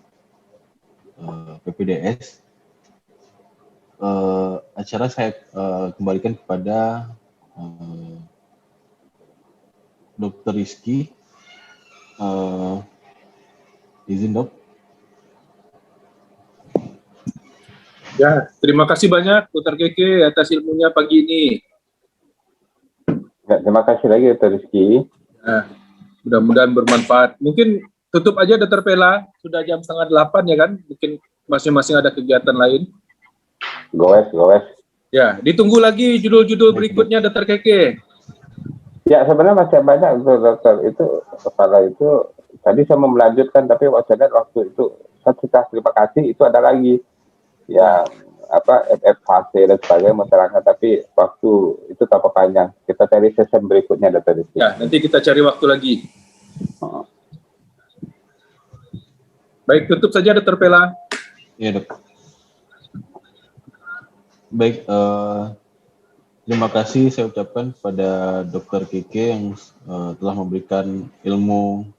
PPDS. Acara saya kembalikan kepada Dr. Rizky. Izin dok. Ya, terima kasih banyak Dr. Keke atas ilmunya pagi ini. Ya, terima kasih lagi Dr. Rizky. Nah, mudah-mudahan bermanfaat. Mungkin tutup aja Dr. Pela, sudah jam 7:30 ya kan? Mungkin masing-masing ada kegiatan lain. Goes. Ya, ditunggu lagi judul-judul berikutnya Dr. Keke. Ya, sebenarnya masih banyak dokter itu kepala itu. Tadi saya mau melanjutkan, tapi waktu itu saya terima kasih, itu ada lagi yang FF fase dan sebagainya masyarakat, tapi waktu itu tambah panjang. Kita cari session berikutnya Dr. Rizky. Ya, nanti kita cari waktu lagi. Baik, tutup saja Dr. Pela. Iya dok. Baik, terima kasih saya ucapkan kepada Dr. Keke yang telah memberikan ilmu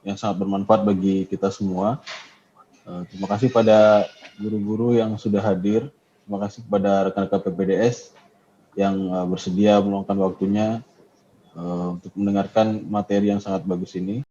yang sangat bermanfaat bagi kita semua. Terima kasih pada guru-guru yang sudah hadir. Terima kasih kepada rekan-rekan PPDS yang bersedia meluangkan waktunya untuk mendengarkan materi yang sangat bagus ini.